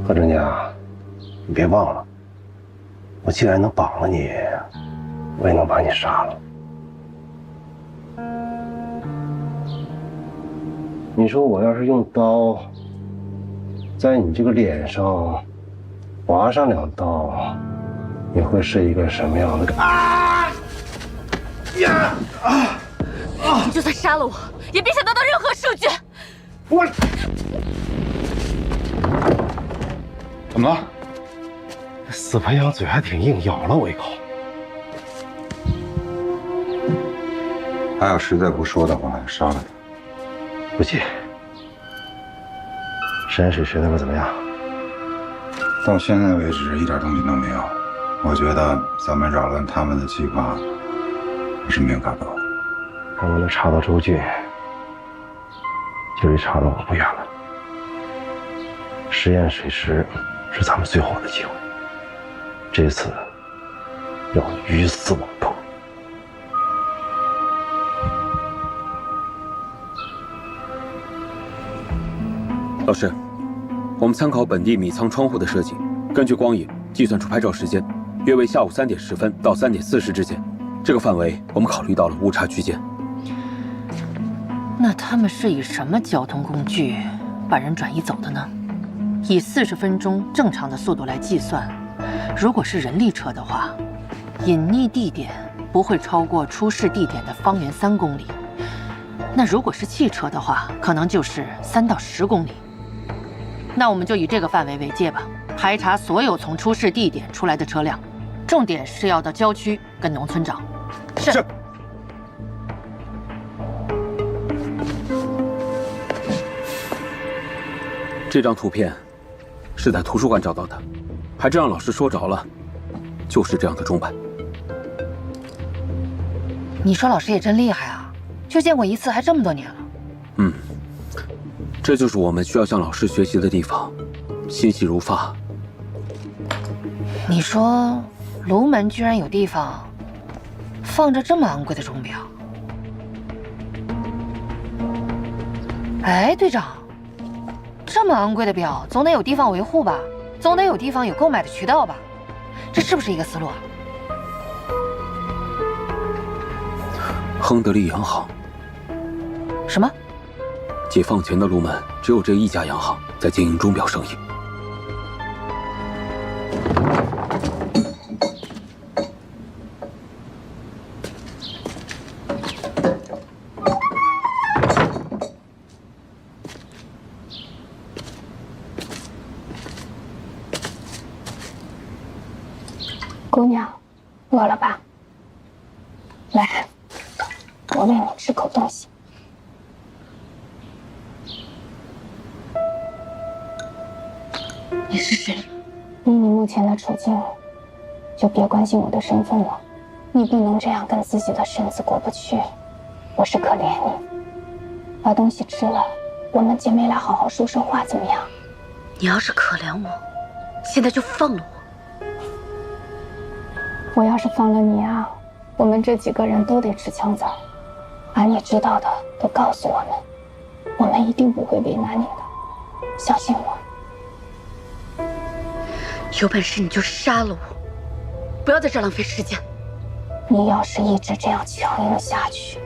贺专家，你别忘了，我既然能绑了你，我也能把你杀了。你说我要是用刀在你这个脸上划上2刀，你会是一个什么样的你就算杀了我，也别想得到任何数据。我怎么了？死培养嘴还挺硬，咬了我一口。他要实在不说的话，杀了他。不信。实验水池那边怎么样？到现在为止，一点动静都没有。我觉得咱们扰乱他们的计划还是没有搞到。他们能查到周俊，就离查到我不远了。实验水池是咱们最后的机会，这次要鱼死网破。老师，我们参考本地米仓窗户的设计，根据光影计算出拍照时间，约为下午3点10分到3点40之间。这个范围我们考虑到了误差区间。那他们是以什么交通工具把人转移走的呢？以40分钟正常的速度来计算，如果是人力车的话，隐匿地点不会超过出事地点的方圆3公里。那如果是汽车的话，可能就是3到10公里。那我们就以这个范围为界吧，排查所有从出事地点出来的车辆，重点是要到郊区跟农村找。是。这张图片是在图书馆找到的，还真让老师说着了，就是这样的钟摆。你说老师也真厉害啊，就见过一次，还这么多年了。这就是我们需要向老师学习的地方，心细如发。你说卢门居然有地方放着这么昂贵的钟表？哎，队长，这么昂贵的表总得有地方维护吧，总得有地方有购买的渠道吧？这是不是一个思路啊？亨德利洋行。什么？解放前的卢门只有这一家洋行在经营钟表生意。姑娘，饿了吧？来，我喂你吃口东西。你是谁？以你目前的处境，就别关心我的身份了。你不能这样跟自己的身子过不去。我是可怜你，把东西吃了，我们姐妹俩好好说说话，怎么样？你要是可怜我，现在就放了我。我要是放了你啊，我们这几个人都得吃枪子儿。把你知道的都告诉我们，我们一定不会为难你的，相信我。有本事你就杀了我，不要在这浪费时间。你要是一直这样强硬下去，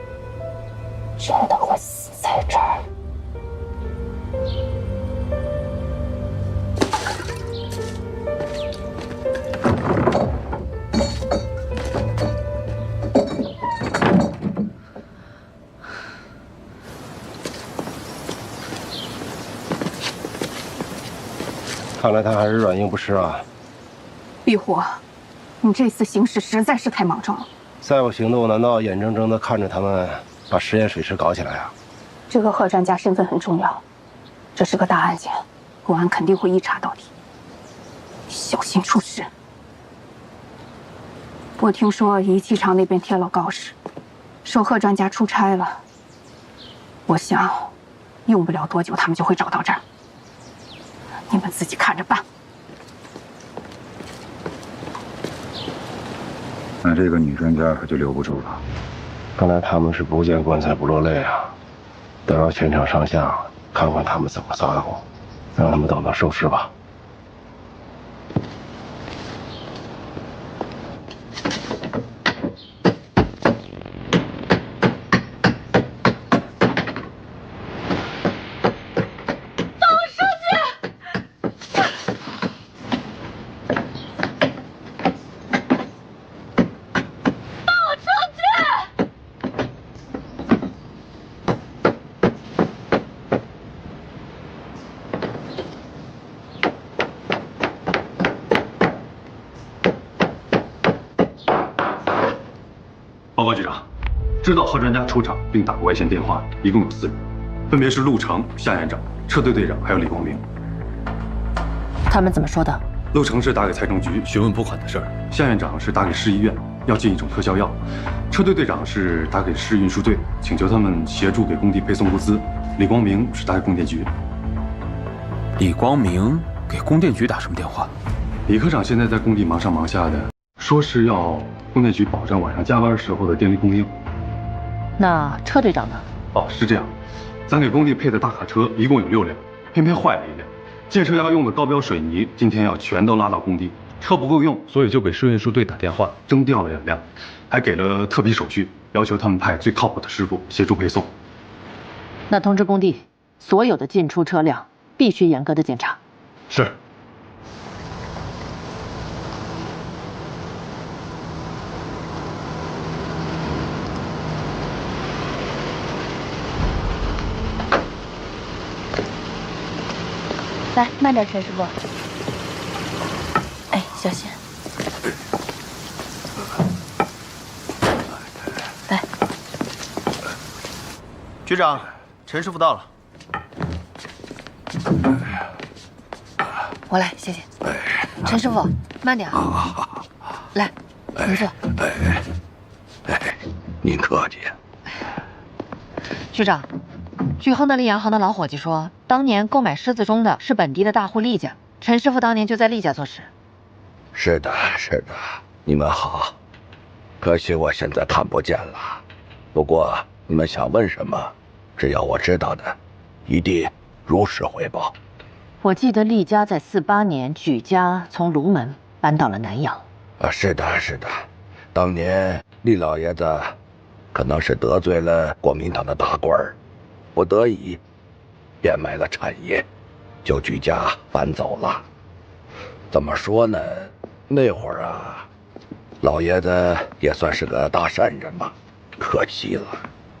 真的会死在这儿。看来他还是软硬不吃啊。壁虎，你这次行事实在是太莽撞了。再不行动，难道眼睁睁地看着他们把实验水池搞起来啊？这个贺专家身份很重要，这是个大案件，公安肯定会一查到底，小心出事。我听说仪器厂那边贴了告示，说贺专家出差了。我想，用不了多久他们就会找到这儿。你们自己看着办。那这个女专家可就留不住了。看来他们是不见棺材不落泪啊！等到全场上下看看他们怎么撒的谎，让他们等到收尸吧。报局长，知道何专家出场并打过外线电话，一共有4人，分别是陆成、夏院长、车队队长还有李光明。他们怎么说的？陆成是打给财政局询问拨款的事儿，夏院长是打给市医院要进一种特效药，车队队长是打给市运输队请求他们协助给工地配送物资，李光明是打给供电局。李光明给供电局打什么电话？李科长现在在工地忙上忙下的，说是要供电局保证晚上加班时候的电力供应。那车队长呢？哦，是这样，咱给工地配的大卡车一共有6辆，偏偏坏了1辆。建设要用的高标水泥，今天要全都拉到工地，车不够用，所以就给市运输队打电话，征调了2辆，还给了特批手续，要求他们派最靠谱的师傅协助配送。那通知工地，所有的进出车辆必须严格的检查。是。来，慢点，陈师傅。哎，小心。来，局长，陈师傅到了。我来，谢谢。陈师傅，慢点。来，您坐。您客气。局长，据亨德利洋行的老伙计说，当年购买狮子钟的是本地的大户厉家，陈师傅当年就在厉家做事。是的，是的，你们好。可惜我现在看不见了。不过你们想问什么，只要我知道的，一定如实汇报。我记得厉家在48年举家从卢门搬到了南阳。是的，是的，当年厉老爷子可能是得罪了国民党的大官儿，不得已变卖了产业，就举家搬走了。怎么说呢？那会儿啊，老爷子也算是个大善人吧，可惜了。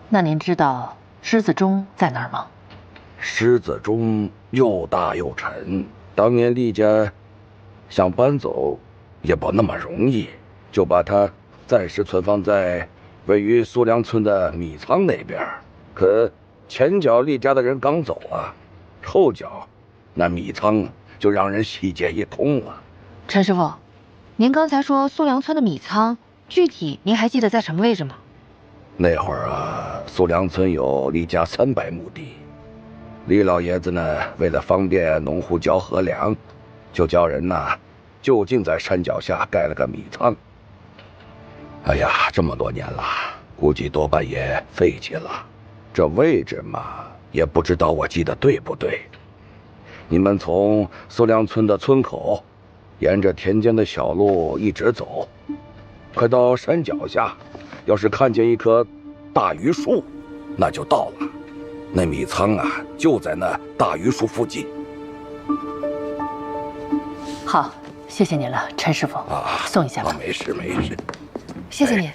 那您知道狮子钟在哪儿吗？狮子钟又大又沉，当年厉家想搬走也不那么容易，就把它暂时存放在位于苏梁村的米仓那边。可前脚厉家的人刚走啊，后脚那米仓就让人洗劫一空了。陈师傅，您刚才说苏梁村的米仓，具体您还记得在什么位置吗？那会儿啊，苏梁村有厉家300亩地，李老爷子呢，为了方便农户交河粮，就叫人呐就近在山脚下盖了个米仓。哎呀，这么多年了，估计多半也废弃了。这位置嘛，也不知道我记得对不对。你们从苏梁村的村口，沿着田间的小路一直走，快到山脚下，要是看见一棵大榆树，那就到了。那米仓啊，就在那大榆树附近。好，谢谢您了，陈师傅。送一下吧。没事没事。谢谢你。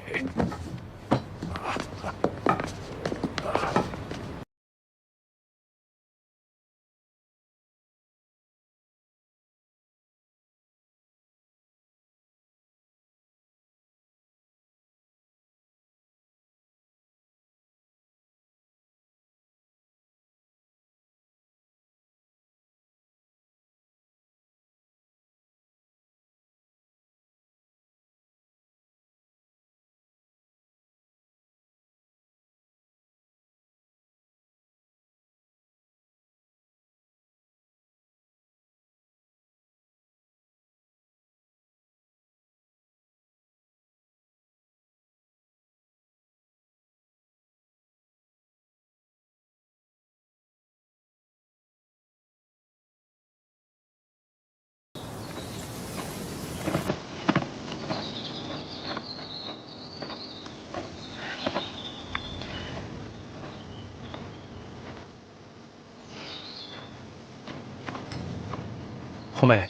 红梅，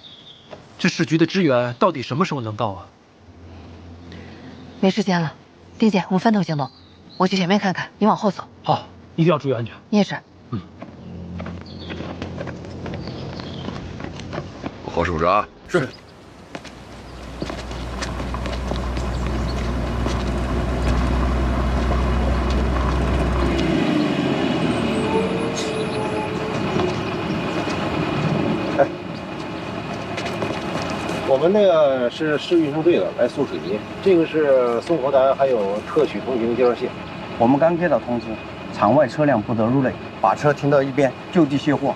这市局的支援到底什么时候能到啊？没时间了，丁姐，我们分头行动。我去前面看看，你往后走。好，一定要注意安全。你也是。何处长。是。我们那个是市运输队的来送水泥，这个是送货单，还有特许通行介绍信。我们刚接到通知，场外车辆不得入内，把车停到一边，就地卸货。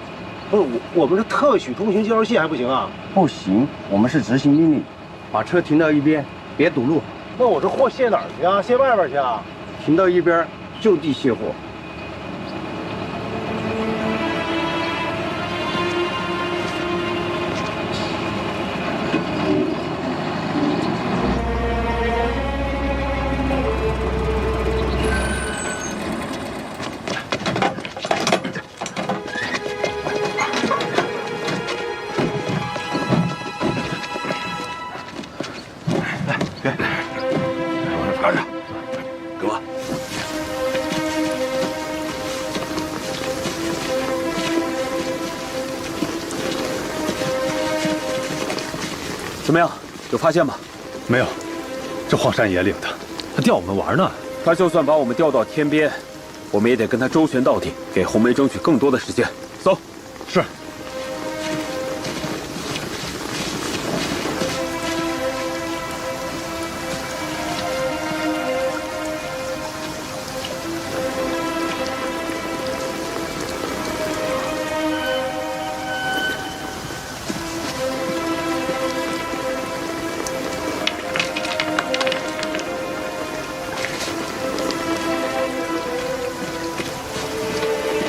不是我们是特许通行介绍信还不行啊？不行，我们是执行命令，把车停到一边，别堵路。那我这货卸哪儿去啊？卸外边去啊？停到一边，就地卸货。怎么样？有发现吗？没有，这荒山野岭的，他钓我们玩呢。他就算把我们钓到天边，我们也得跟他周旋到底，给红梅争取更多的时间。走。是。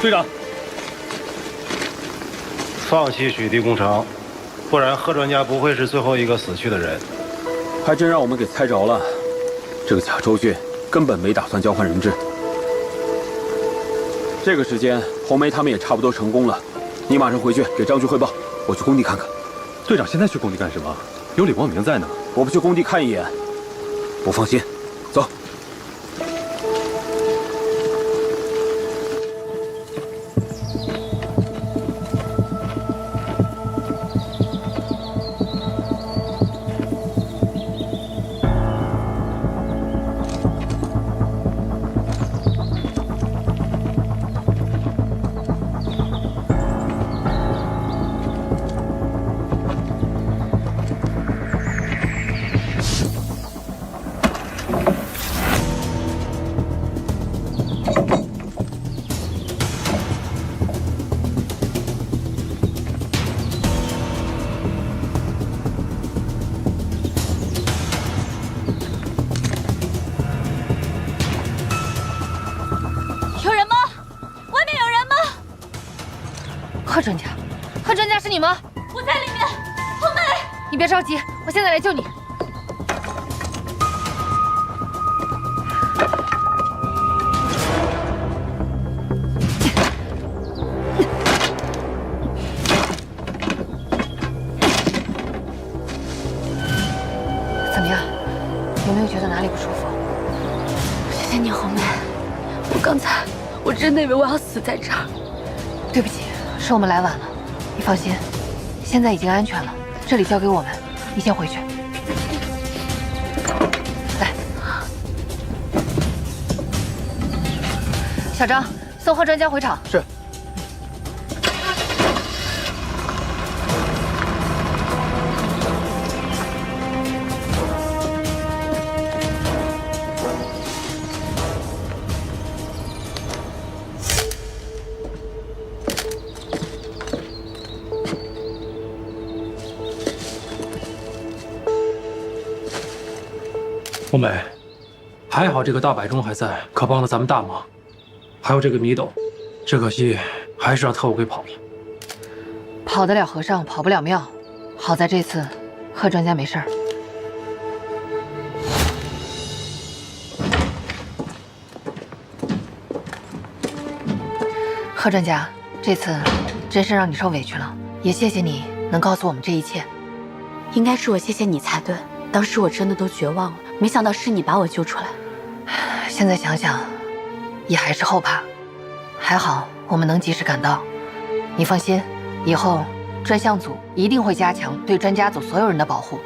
队长，放弃水滴工程，不然贺专家不会是最后一个死去的人。还真让我们给猜着了，这个贾周俊根本没打算交换人质。这个时间，红梅他们也差不多成功了，你马上回去给张局汇报，我去工地看看。队长现在去工地干什么？有李光明在呢。我不去工地看一眼，不放心。走。贺专家，贺专家是你吗？我在里面，红梅，你别着急，我现在来救你。怎么样？有没有觉得哪里不舒服？谢谢你，红梅。我真的以为我要死在这儿。对不起，是我们来晚了。你放心，现在已经安全了，这里交给我们，你先回去。来，小张，送贺专家回厂。是。红梅，还好这个大摆钟还在，可帮了咱们大忙。还有这个米斗，只可惜还是让特务给跑了。跑得了和尚跑不了庙，好在这次贺专家没事儿。贺专家，这次真是让你受委屈了，也谢谢你能告诉我们这一切。应该是我谢谢你才对，当时我真的都绝望了，没想到是你把我救出来。现在想想，也还是后怕。还好我们能及时赶到。你放心，以后专项组一定会加强对专家组所有人的保护。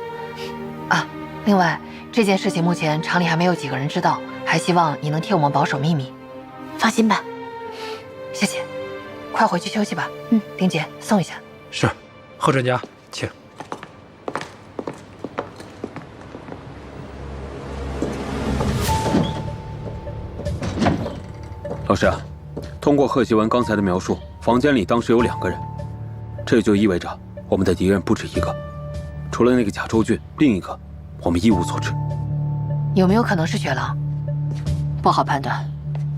啊，另外这件事情目前厂里还没有几个人知道，还希望你能替我们保守秘密。放心吧。谢谢，快回去休息吧。丁姐送一下。是，贺专家，请。师，通过贺希文刚才的描述，房间里当时有2个人，这就意味着我们的敌人不止1个。除了那个贾周俊，另一个我们一无所知。有没有可能是雪狼？不好判断。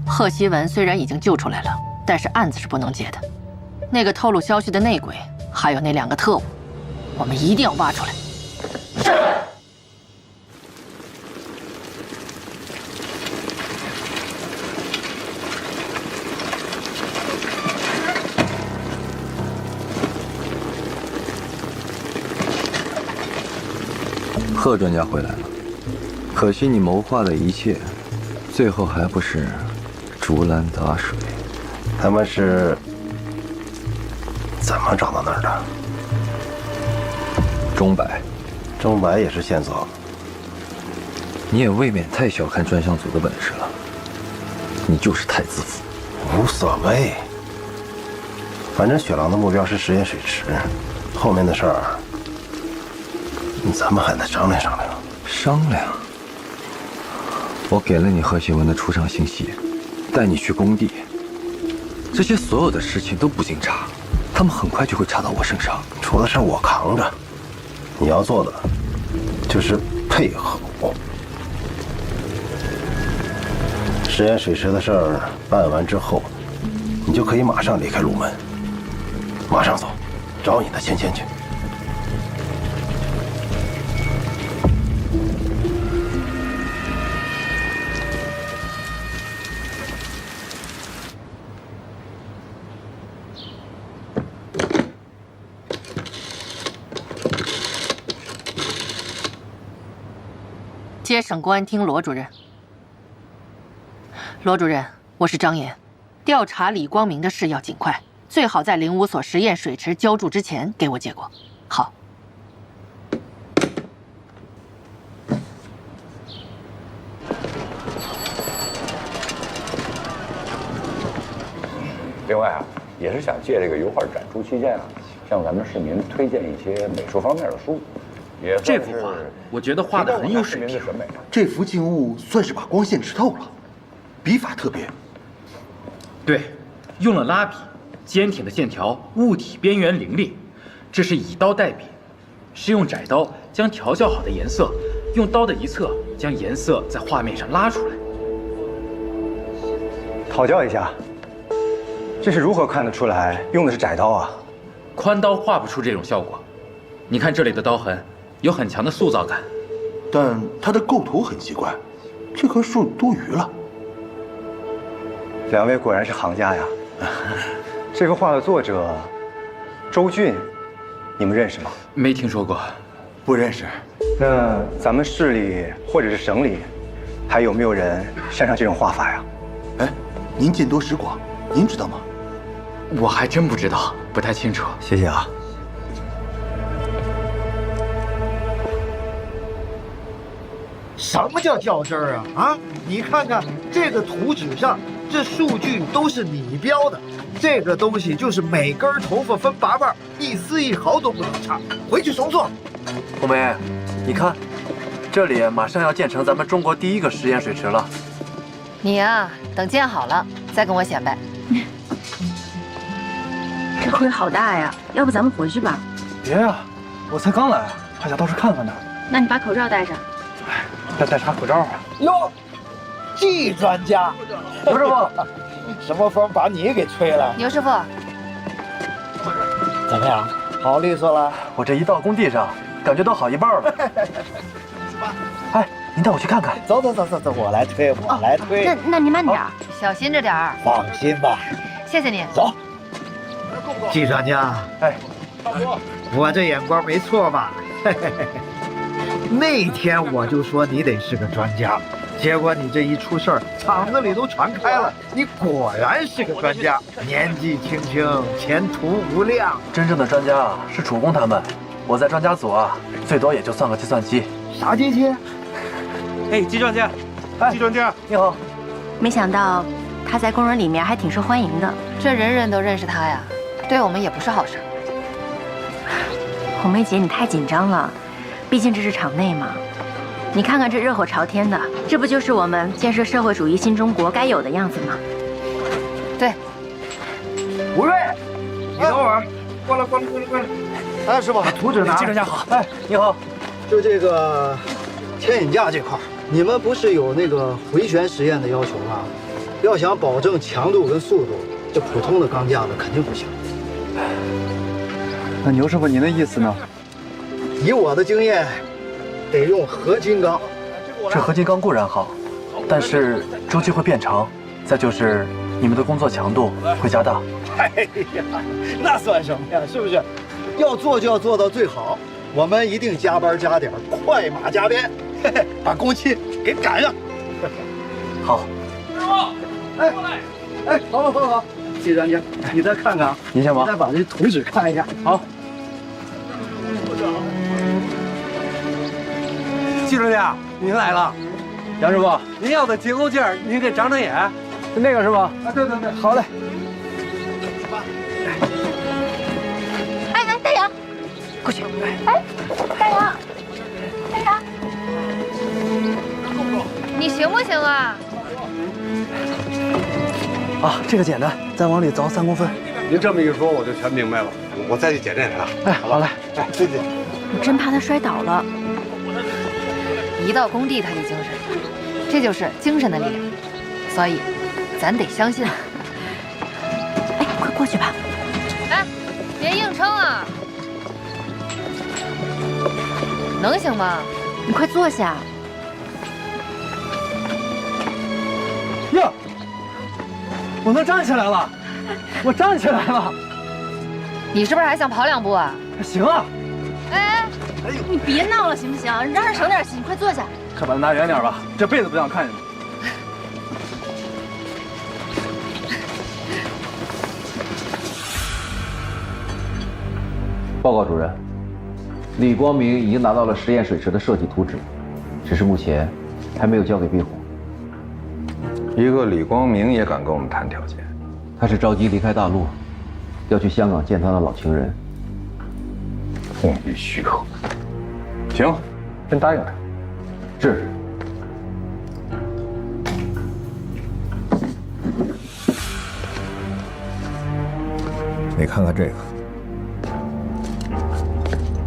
贺希文虽然已经救出来了，但是案子是不能结的。那个透露消息的内鬼，还有那2个特务，我们一定要挖出来。是。贺专家回来了，可惜你谋划的一切，最后还不是竹篮打水。他们是怎么找到那儿的？钟摆也是线索。你也未免太小看专项组的本事了，你就是太自负。无所谓，反正雪狼的目标是实验水池，后面的事儿咱们还得商量商量。商量？我给了你贺希文的出场信息，带你去工地，这些所有的事情都不经查，他们很快就会查到我身上。出了事我扛着，你要做的就是配合我。实验水池的事儿办完之后，你就可以马上离开鲁门，马上走，找你的芊芊去。接省公安厅罗主任。罗主任，我是张岩，调查李光明的事要尽快，最好在05所实验水池浇筑之前给我结果。好。另外啊，也是想借这个油画展出期间啊，向咱们市民推荐一些美术方面的书。这幅画，我觉得画得很有水平。这幅静物算是把光线吃透了，笔法特别。对，用了拉笔，坚挺的线条，物体边缘凌厉。这是以刀代笔，是用窄刀将调教好的颜色，用刀的一侧将颜色在画面上拉出来。讨教一下，这是如何看得出来用的是窄刀啊？宽刀画不出这种效果。你看这里的刀痕。有很强的塑造感，但它的构图很奇怪，这棵树多余了。两位果然是行家呀！这幅画的作者周俊，你们认识吗？没听说过，不认识。那咱们市里或者是省里，还有没有人擅长这种画法呀？哎，您见多识广，您知道吗？我还真不知道，不太清楚。谢谢啊。什么叫较真儿啊？啊，你看看这个图纸上，这数据都是你标的，这个东西就是每根头发分8瓣，一丝一毫都不能差。回去重做。红梅，你看，这里马上要建成咱们中国第1个实验水池了。你呀，等建好了再跟我显摆。这灰好大呀，要不咱们回去吧？别呀，我才刚来，还想到处看看呢。那你把口罩戴上。戴啥口罩啊？哟，季专家，刘师傅，什么风把你给吹了？牛师傅，怎么样？好利索了？我这一到工地上，感觉都好一半了。哎，您带我去看看。走，我来推，我来推。那您慢点，小心着点儿。放心吧。谢谢你。走。季专家，哎，我这眼光没错吧？那天我就说你得是个专家，结果你这一出事儿，厂子里都传开了，你果然是个专家，年纪轻轻，前途无量。真正的专家啊，是楚工他们，我在专家组啊，最多也就算个计算机。啥机器？哎，季专家，哎，季专家，你好。没想到他在工人里面还挺受欢迎的，这人人都认识他呀，对我们也不是好事。红梅姐，你太紧张了。毕竟这是厂内嘛，你看看这热火朝天的，这不就是我们建设社会主义新中国该有的样子吗？吴瑞，你等会儿，过来。哎，师傅，图纸拿。季专家好。哎，你好。就这个牵引架这块，你们不是有那个回旋实验的要求吗？要想保证强度跟速度，这普通的钢架子肯定不行。那牛师傅，您的意思呢？以我的经验，得用合金钢。这合金钢固然好，但是周期会变长，再就是你们的工作强度会加大。哎呀，那算什么呀？是不是？要做就要做到最好，我们一定加班加点，快马加鞭，把工期给赶上。好。师傅，哎，过来。哎，好。季专家，你再看看，您先忙，再把这图纸看一下。好。季专家，您来了。杨师傅，您要的结构件，您给长眼。是那个是吧？啊，对，好嘞。哎，大杨，过去。哎，大杨，你行不行啊？啊，这个简单，再往里凿3公分。您这么一说，我就全明白了。我再去检查检查。哎，好嘞。哎，谢谢。我真怕他摔倒了。一到工地他就精神，这就是精神的力量。所以，咱得相信。哎，快过去吧。哎，别硬撑啊！能行吗？你快坐下。呀，我能站起来了！我站起来了！你是不是还想跑2步啊？行啊！哎，你别闹了行不行？让人省点心，快坐下。快把它拿远点吧，这辈子不想看见你。报告主任，李光明已经拿到了实验水池的设计图纸，只是目前还没有交给壁虎。一个李光明也敢跟我们谈条件？他是着急离开大陆，要去香港见他的老情人。空余虚口。行，先答应他。是。你看看这个，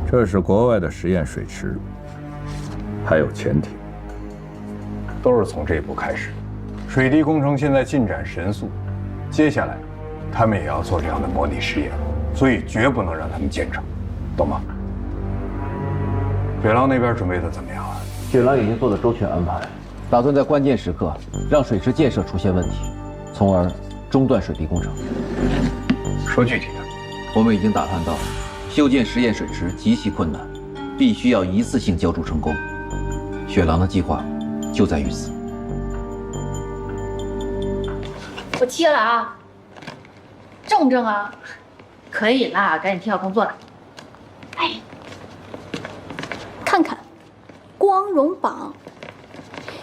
这是国外的实验水池，还有潜艇，都是从这一步开始。水滴工程现在进展神速，接下来他们也要做这样的模拟实验，所以绝不能让他们见成，懂吗？雪狼那边准备的怎么样啊？雪狼已经做了周全安排，打算在关键时刻让水池建设出现问题，从而中断水滴工程。说具体的。我们已经打探到，修建实验水池极其困难，必须要一次性浇筑成功。雪狼的计划就在于此。我贴了啊，正不正啊？可以啦，赶紧贴好工作了。哎，看看，光荣榜，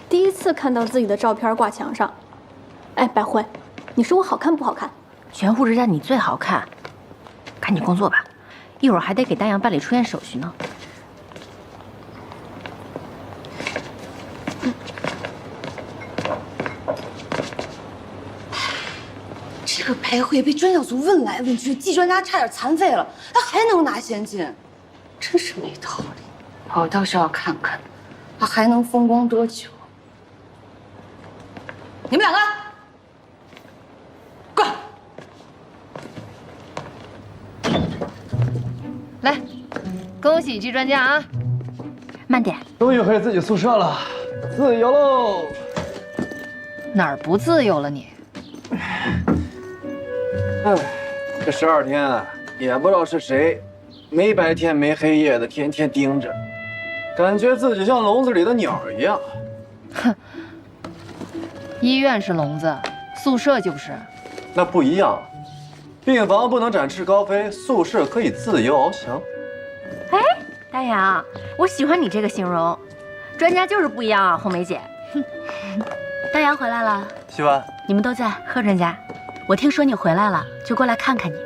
第一次看到自己的照片挂墙上。哎，百惠，你说我好看不好看？全户之家你最好看，赶紧工作吧，一会儿还得给丹阳办理出院手续呢。这个白慧被专教组问来问去，季专家差点残废了，他还能拿现金，真是没道理。我倒是要看看，他还能风光多久。你们两个，过来。来，恭喜季专家啊！慢点，终于回自己宿舍了，自由喽！哪儿不自由了你？哎，这12天也不知道是谁，没白天没黑夜的，天天盯着，感觉自己像笼子里的鸟一样。哼，医院是笼子，宿舍就不是。那不一样，病房不能展翅高飞，宿舍可以自由翱翔。哎，丹阳，我喜欢你这个形容，专家就是不一样啊，红梅姐。丹阳回来了，希婉，你们都在，贺专家。我听说你回来了，就过来看看你，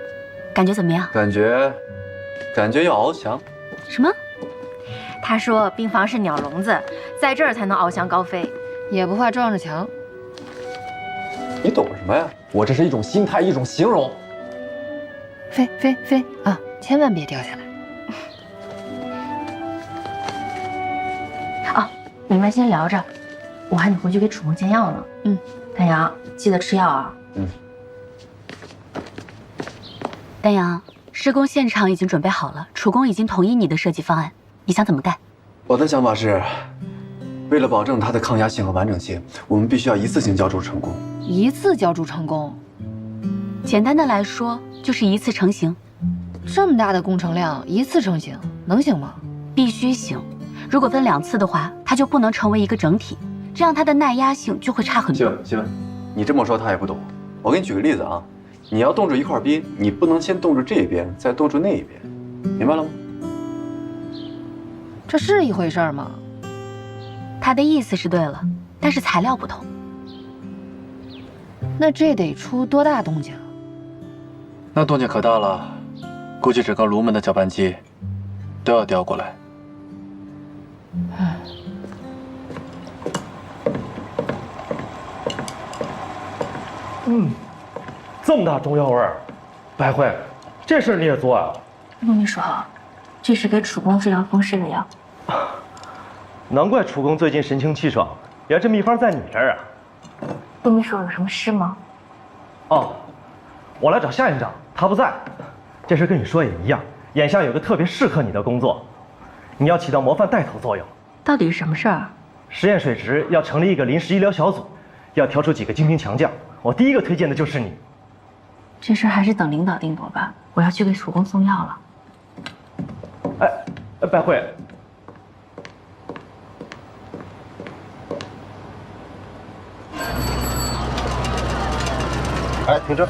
感觉怎么样？感觉要翱翔。什么？他说病房是鸟笼子，在这儿才能翱翔高飞，也不怕撞着墙。你懂什么呀？我这是一种心态，一种形容。飞啊，千万别掉下来。哦，你们先聊着，我还得回去给楚梦煎药呢。嗯，丹阳记得吃药啊。嗯。丹阳，施工现场已经准备好了，楚工已经同意你的设计方案，你想怎么干？我的想法是，为了保证它的抗压性和完整性，我们必须要一次性浇筑成功。一次浇筑成功？简单的来说，就是一次成型。这么大的工程量，一次成型能行吗？必须行。如果分2次的话，它就不能成为一个整体，这样它的耐压性就会差很多。媳妇，你这么说他也不懂。我给你举个例子啊，你要冻住一块冰，你不能先冻住这边，再冻住那一边，明白了吗？这是一回事吗？他的意思是对了，但是材料不同。那这得出多大动静？那动静可大了，估计整个炉门的搅拌机都要调过来。这么大中药味儿，白慧，这事你也做啊？陆秘书，这是给楚公治疗风湿的药。难怪楚公最近神清气爽，原来这秘方在你这儿啊。陆秘书有什么事吗？哦，我来找夏院长，他不在。这事跟你说也一样，眼下有个特别适合你的工作，你要起到模范带头作用。到底是什么事儿？实验水池要成立一个临时医疗小组，要挑出几个精兵强将，我第一个推荐的就是你。这事还是等领导定夺吧，我要去给楚公送药了。白慧，停车！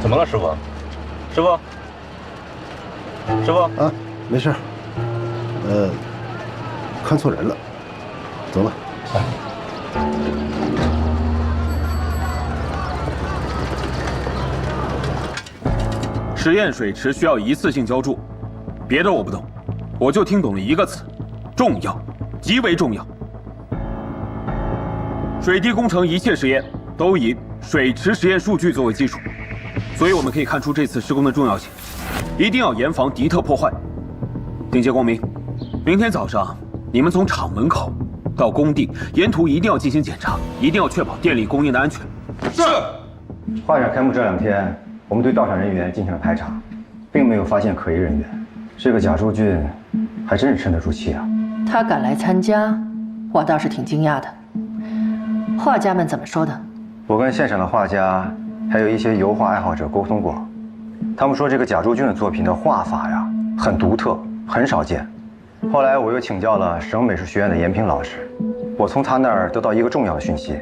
怎么了，师傅？师傅？师傅啊，没事。看错人了，走吧。实验水池需要一次性浇筑，别的我不懂，我就听懂了一个词：重要，极为重要。水滴工程一切实验都以水池实验数据作为基础，所以我们可以看出这次施工的重要性，一定要严防敌特破坏。顶级公民，明天早上你们从厂门口到工地，沿途一定要进行检查，一定要确保电力供应的安全。是。画展开幕这2天，我们对到场人员进行了排查，并没有发现可疑人员。这个贾朱俊还真是沉得住气啊！他敢来参加，我倒是挺惊讶的。画家们怎么说的？我跟现场的画家还有一些油画爱好者沟通过，他们说这个贾朱俊的作品的画法呀很独特，很少见。后来我又请教了省美术学院的严平老师，我从他那儿得到一个重要的讯息，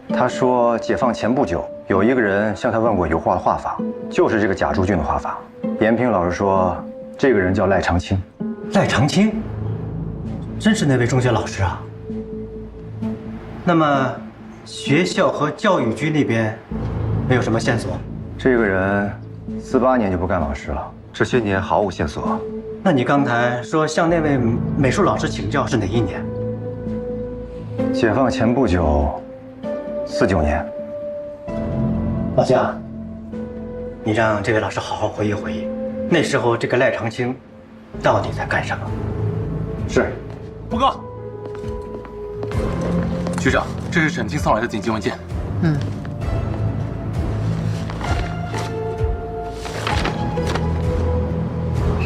他说解放前不久有一个人向他问过油画的画法，就是这个贾朱俊的画法。严平老师说这个人叫赖长青。赖长青，真是那位中学老师啊？那么学校和教育局那边没有什么线索？这个人48年就不干老师了，这些年毫无线索。那你刚才说向那位美术老师请教是哪一年？解放前不久，49年。老夏，你让这位老师好好回忆回忆，那时候这个赖长青到底在干什么？是。报告。局长，这是沈清送来的紧急文件。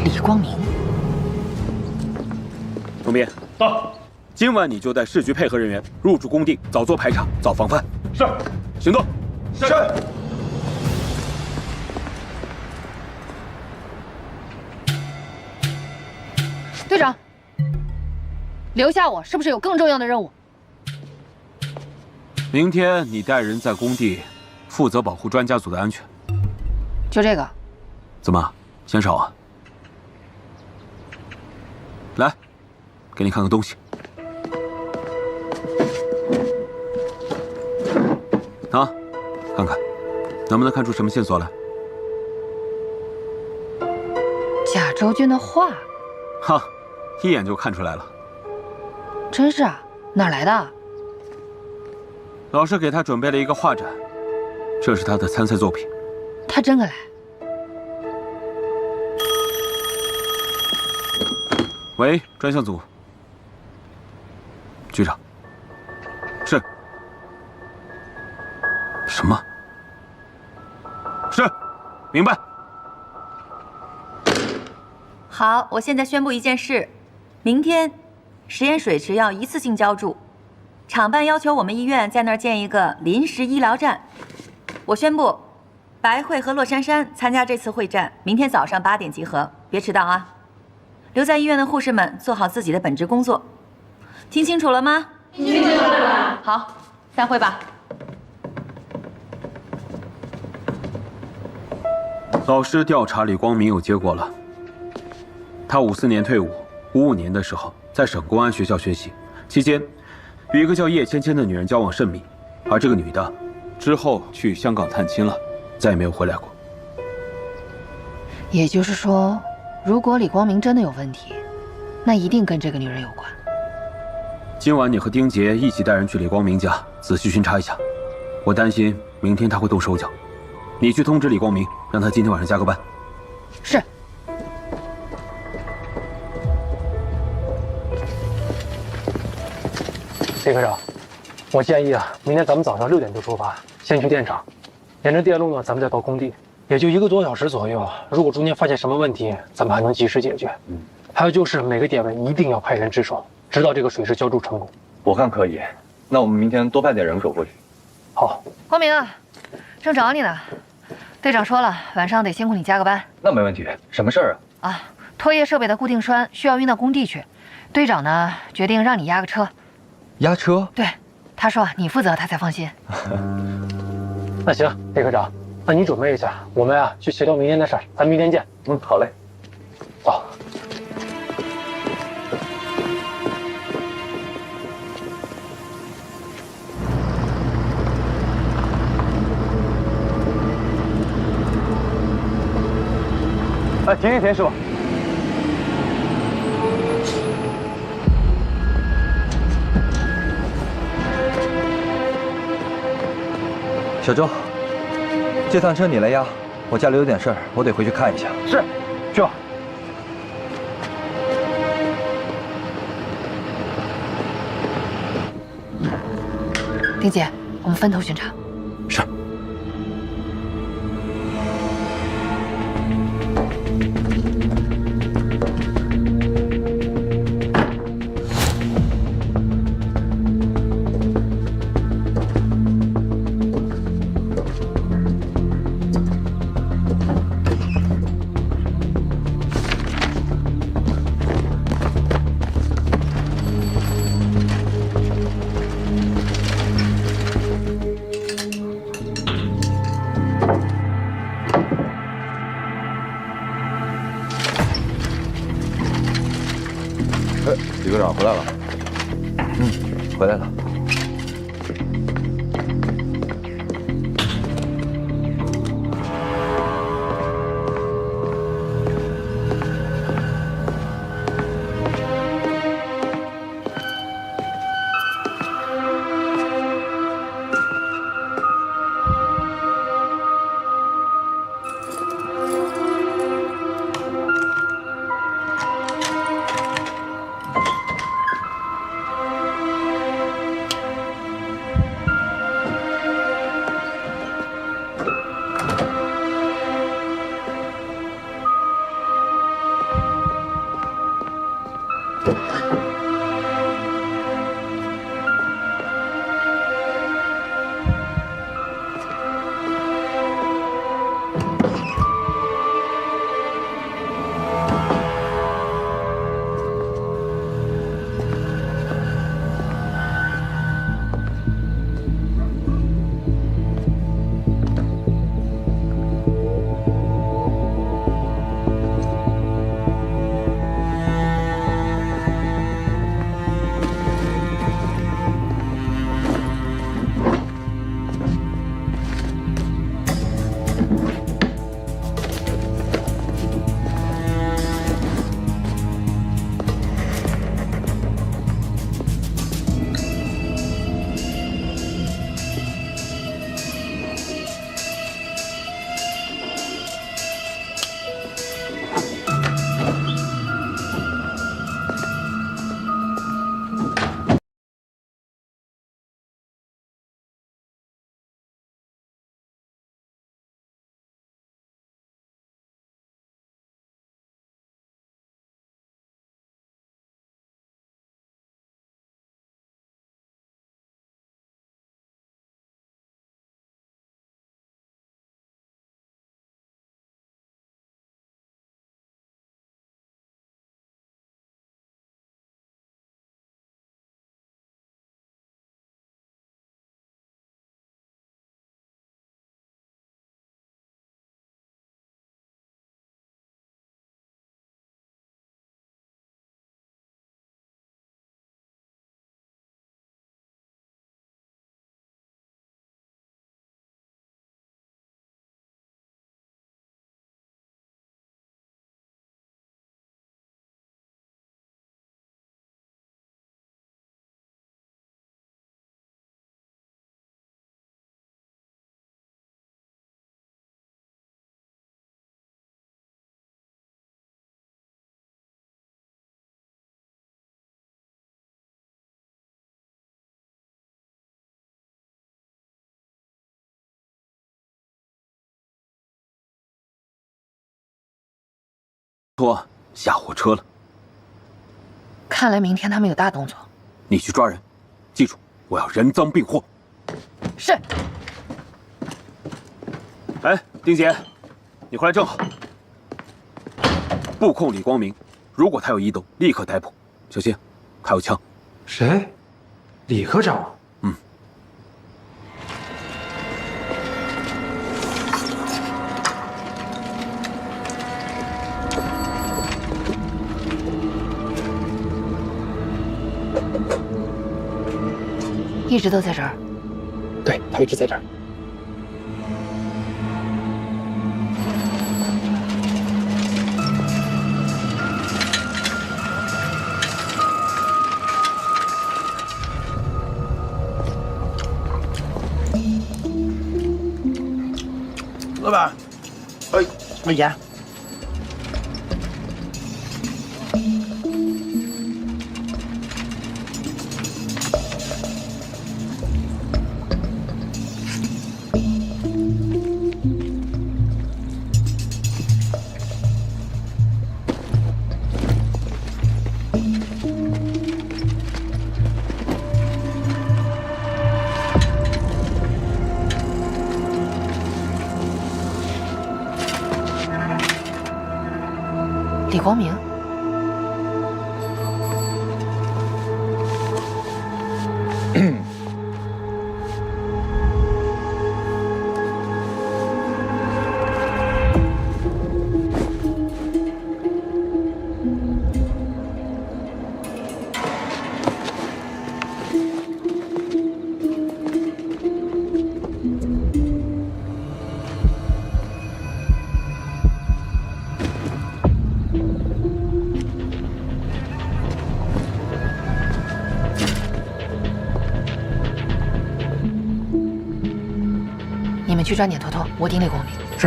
李光明。董斌，到。今晚你就带市局配合人员入驻工地，早做排查，早防范。是。行动。是。队长，留下我是不是有更重要的任务？明天你带人在工地，负责保护专家组的安全。就这个？怎么，嫌少啊？来，给你看个东西。啊，看看，能不能看出什么线索来？贾周军的画。哈，一眼就看出来了。真是啊，哪来的？老师给他准备了一个画展，这是他的参赛作品。他真的来？喂，专项组。局长。是。什么？是，明白。好，我现在宣布一件事：明天，实验水池要一次性浇筑，厂办要求我们医院在那儿建一个临时医疗站。我宣布，白慧和骆珊珊参加这次会战，明天早上8点集合，别迟到啊！留在医院的护士们做好自己的本职工作，听清楚了吗？听清楚了。好，散会吧。老师调查李光明有结果了。他54年退伍，55年的时候在省公安学校学习，期间与一个叫叶芊芊的女人交往甚密，而这个女的之后去香港探亲了，再也没有回来过。也就是说，如果李光明真的有问题，那一定跟这个女人有关。今晚你和丁杰一起带人去李光明家，仔细巡查一下。我担心明天他会动手脚，你去通知李光明，让他今天晚上加个班。是。李科长，我建议明天咱们早上6点就出发，先去电厂，沿着电路呢，咱们再到工地，也就1个多小时左右。如果中间发现什么问题，咱们还能及时解决。还有就是每个点位一定要派人值守，直到这个水池浇筑成功。我看可以，那我们明天多派点人手过去。好。光明啊，正找你呢。队长说了，晚上得辛苦你加个班。那没问题，什么事儿啊？啊，拖曳设备的固定栓需要运到工地去，队长呢决定让你押个车。押车？对，他说你负责，他才放心。那行，李科长，那你准备一下，我们去协调明天的事儿，咱明天见。好嘞。走。停，师傅。小周，这趟车你来押，我家里有点事儿，我得回去看一下。是，去吧。丁姐，我们分头巡查。是。李科长回来了。回来了。说下火车了。看来明天他们有大动作。你去抓人，记住，我要人赃并获。是。哎，丁姐，你回来正好。布控李光明，如果他有异动，立刻逮捕。小心，他有枪。谁？李科长。嗯。一直都在这儿。对，他一直在这儿。老板，没盐。李光明，你们去抓撵头头，我盯李光明。是。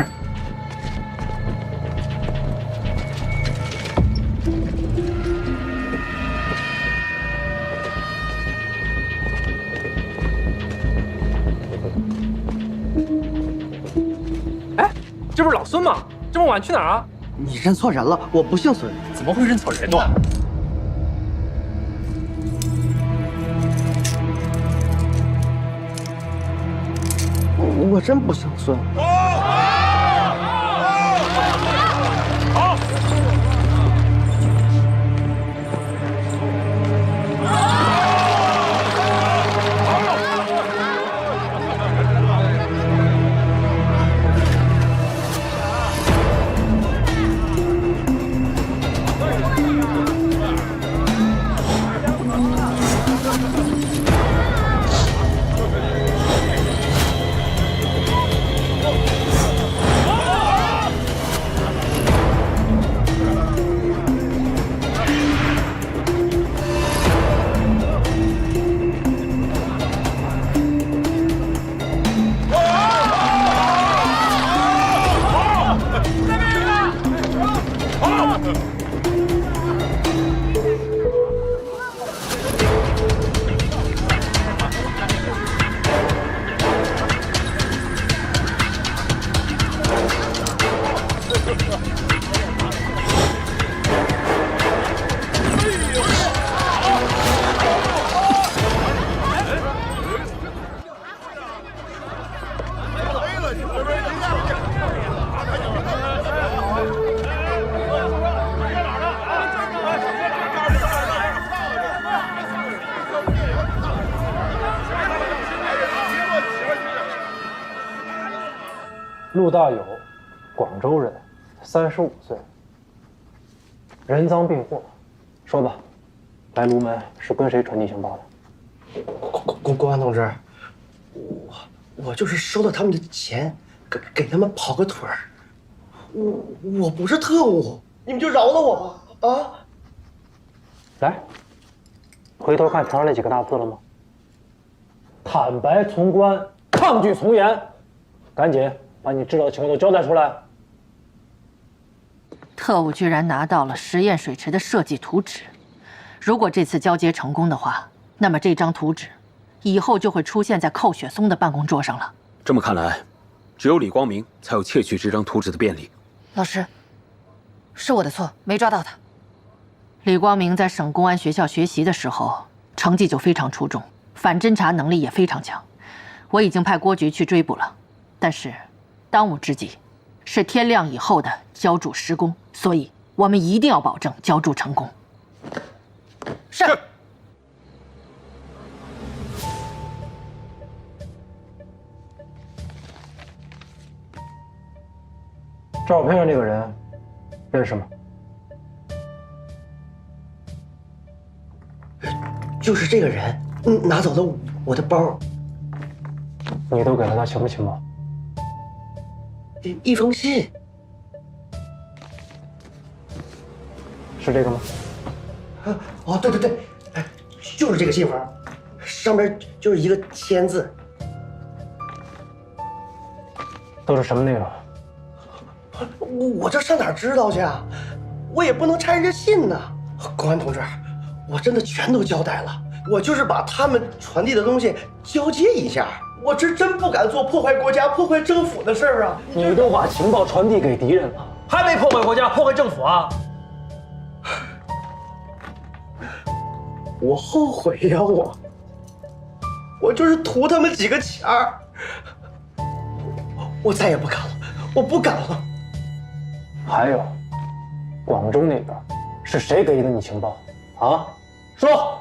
哎，这不是老孙吗？这么晚去哪儿啊？你认错人了，我不姓孙。怎么会认错人呢？我真不姓孙。好。陆大友，广州人，35岁，人赃并获。说吧，来卢门是跟谁传递情报的？公安同志，我就是收了他们的钱，给他们跑个腿儿。我不是特务，你们就饶了我吧！啊！来，回头看条上那几个大字了吗？坦白从宽，抗拒从严。赶紧把你知道的情况都交代出来。特务居然拿到了实验水池的设计图纸，如果这次交接成功的话，那么这张图纸以后就会出现在寇雪松的办公桌上了。这么看来，只有李光明才有窃取这张图纸的便利。老师，是我的错，没抓到他。李光明在省公安学校学习的时候，成绩就非常出众，反侦查能力也非常强。我已经派郭局去追捕了，但是当务之急是天亮以后的浇筑施工，所以我们一定要保证浇筑成功。是。照片上这个人认识吗？就是这个人，拿走了我的包。你都给了他什么情报？一封信。是这个吗？哦，对对对，哎，就是这个信封，上面就是一个签字。都是什么内容？我这上哪儿知道去啊？我也不能拆人家信呐。公安同志，我真的全都交代了，我就是把他们传递的东西交接一下。我这真不敢做破坏国家、破坏政府的事儿啊！你都把情报传递给敌人了，还没破坏国家、破坏政府啊？我后悔呀，我就是图他们几个钱儿。我再也不敢了，我不敢了。还有，广州那边是谁给的你情报啊？说。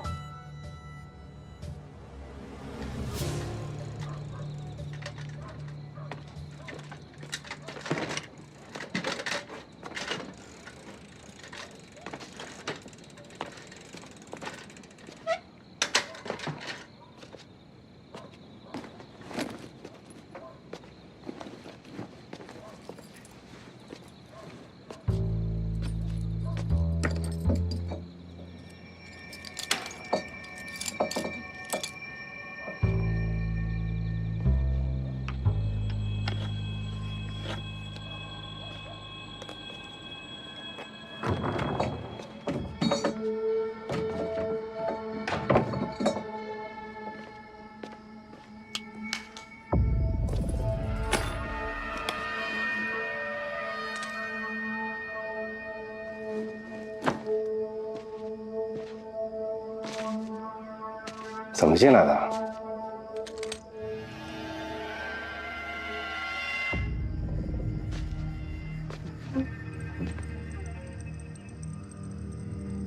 怎么进来的？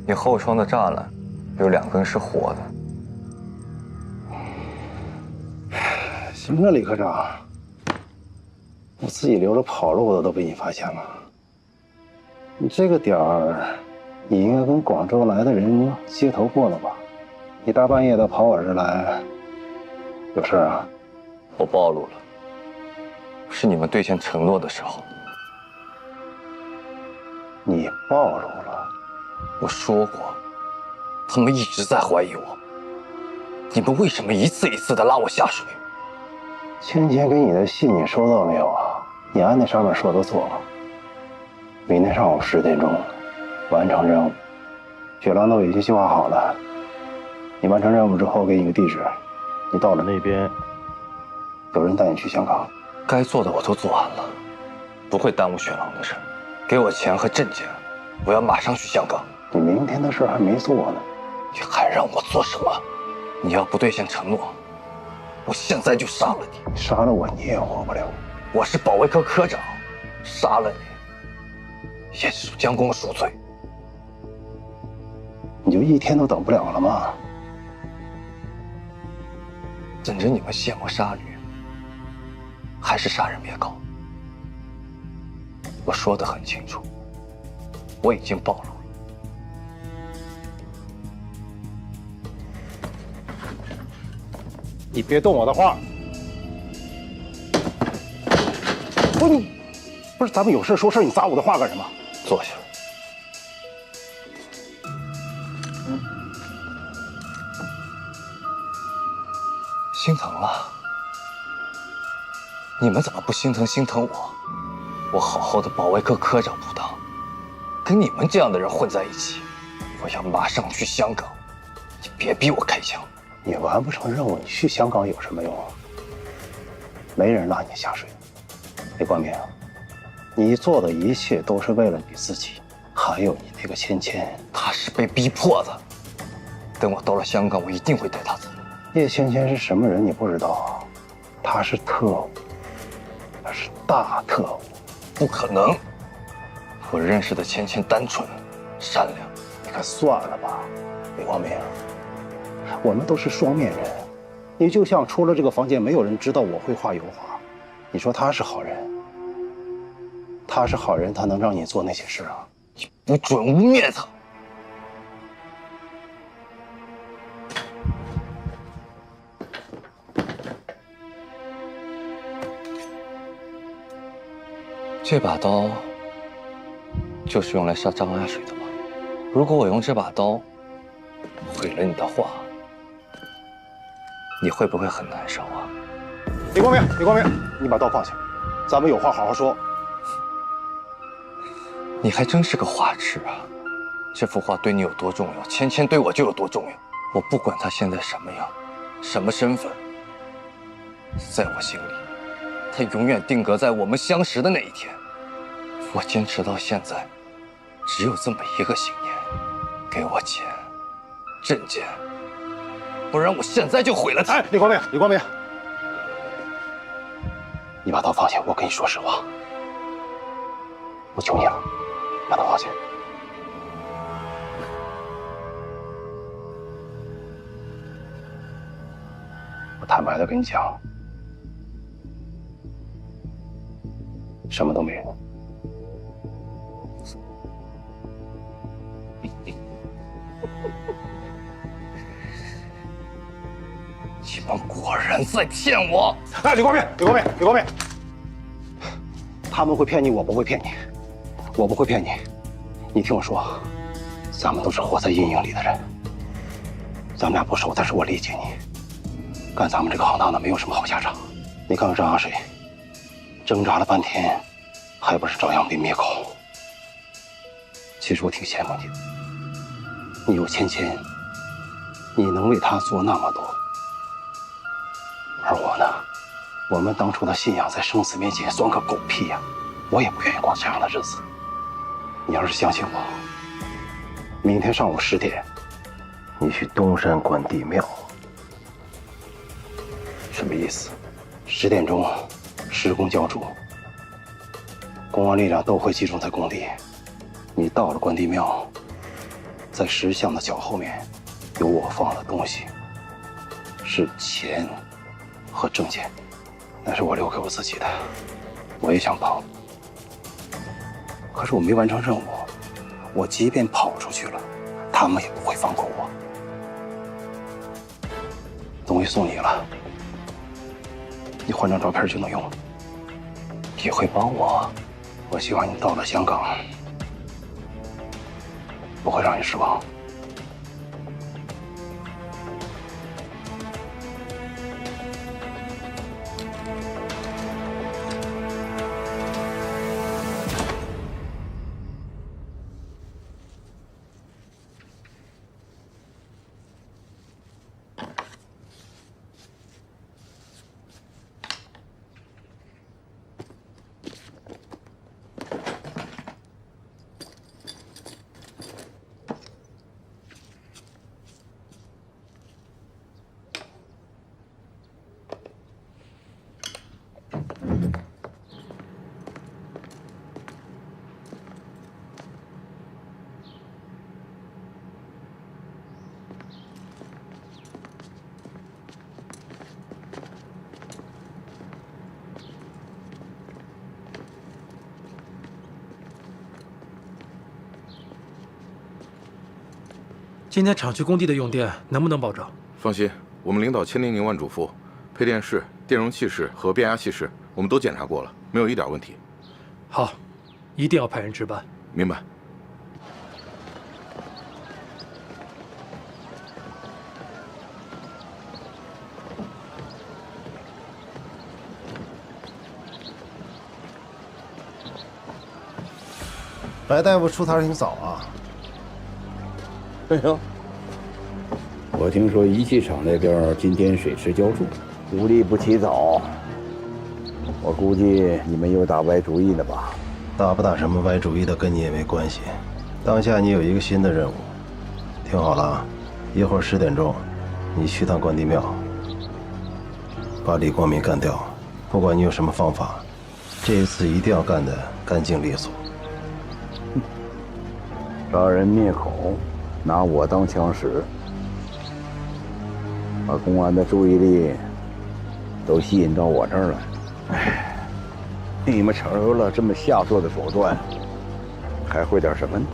你后窗的栅栏有2根是活的。行啊，李科长，我自己留着跑路的都被你发现了。你这个点儿，你应该跟广州来的人接头过了吧？你大半夜的跑我这儿来，有事啊？我暴露了，是你们兑现承诺的时候。你暴露了？我说过，他们一直在怀疑我。你们为什么一次一次的拉我下水？芊芊给你的信你收到没有啊？你按那上面说的做了。明天上午10点钟完成任务，雪狼都已经计划好了。你完成任务之后，给你个地址，你到了那边，有人带你去香港。该做的我都做完了，不会耽误雪狼的事。给我钱和证件，我要马上去香港。你明天的事还没做呢，你还让我做什么？你要不兑现承诺，我现在就杀了你。杀了我你也活不了。我是保卫科科长，杀了你也是将功赎罪。你就1天都等不了了吗？等着你们卸磨杀驴，还是杀人灭口？我说得很清楚，我已经暴露了。你别动我的话。不是咱们有事说事，你砸我的话干什么？坐下。心疼了？你们怎么不心疼我？我好好的保卫科科长不当，跟你们这样的人混在一起，我要马上去香港。你别逼我开枪。你完不成任务，你去香港有什么用啊？没人拉你下水。李光明，你做的一切都是为了你自己。还有你那个芊芊，她是被逼迫的。等我到了香港，我一定会带她走。叶芊芊是什么人你不知道啊？她是特务，她是大特务。不可能，我认识的芊芊单纯、善良。你可算了吧，李光明，我们都是双面人。你就像出了这个房间，没有人知道我会画油画。你说他是好人？他是好人，他能让你做那些事啊？你不准污蔑他！这把刀就是用来杀张阿水的吧？如果我用这把刀毁了你的画，你会不会很难受啊？李光明，李光明，你把刀放下，咱们有话好好说。你还真是个画痴啊！这幅画对你有多重要，芊芊对我就有多重要。我不管她现在什么样，什么身份，在我心里，她永远定格在我们相识的那一天。我坚持到现在，只有这么一个信念：给我钱，证件，不然我现在就毁了它。李光明，李光明，你把刀放下，我跟你说实话，我求你了，把刀放下。我坦白的跟你讲，什么都没有。你们果然在骗我！哎，李光明，李光明，李光明，他们会骗你，我不会骗你，我不会骗你。你听我说，咱们都是活在阴影里的人，咱们俩不熟，但是我理解你。干咱们这个行当的没有什么好下场。你看看张阿水，挣扎了半天，还不是照样被灭口。其实我挺羡慕你的，你有芊芊，你能为他做那么多。而我呢，我们当初的信仰在生死面前算个狗屁呀！我也不愿意过这样的日子。你要是相信我，明天上午10点，你去东山关帝庙。什么意思？10点钟施工浇筑，公安力量都会集中在工地。你到了关帝庙，在石像的脚后面有我放的东西，是钱和证件，那是我留给我自己的。我也想跑，可是我没完成任务。我即便跑出去了，他们也不会放过我。东西送你了，你换张照片就能用。你会帮我？我希望你到了香港，不会让你失望。今天厂区工地的用电能不能保证？放心，我们领导千叮咛万嘱咐，配电室、电容器室和变压器室我们都检查过了，没有一点问题。好，一定要派人值班。明白。白大夫出摊挺早啊。哎呦，我听说仪器厂那边今天水池浇筑，无利不起早。我估计你们又打歪主意了吧？打不打什么歪主意的跟你也没关系。当下你有一个新的任务，听好了啊！一会儿10点钟，你去趟关帝庙，把李光明干掉。不管你有什么方法，这一次一定要干得干净利索。杀人灭口，拿我当枪使，把公安的注意力都吸引到我这儿来。哎，你们成熟了这么下作的手段，还会点什么呢？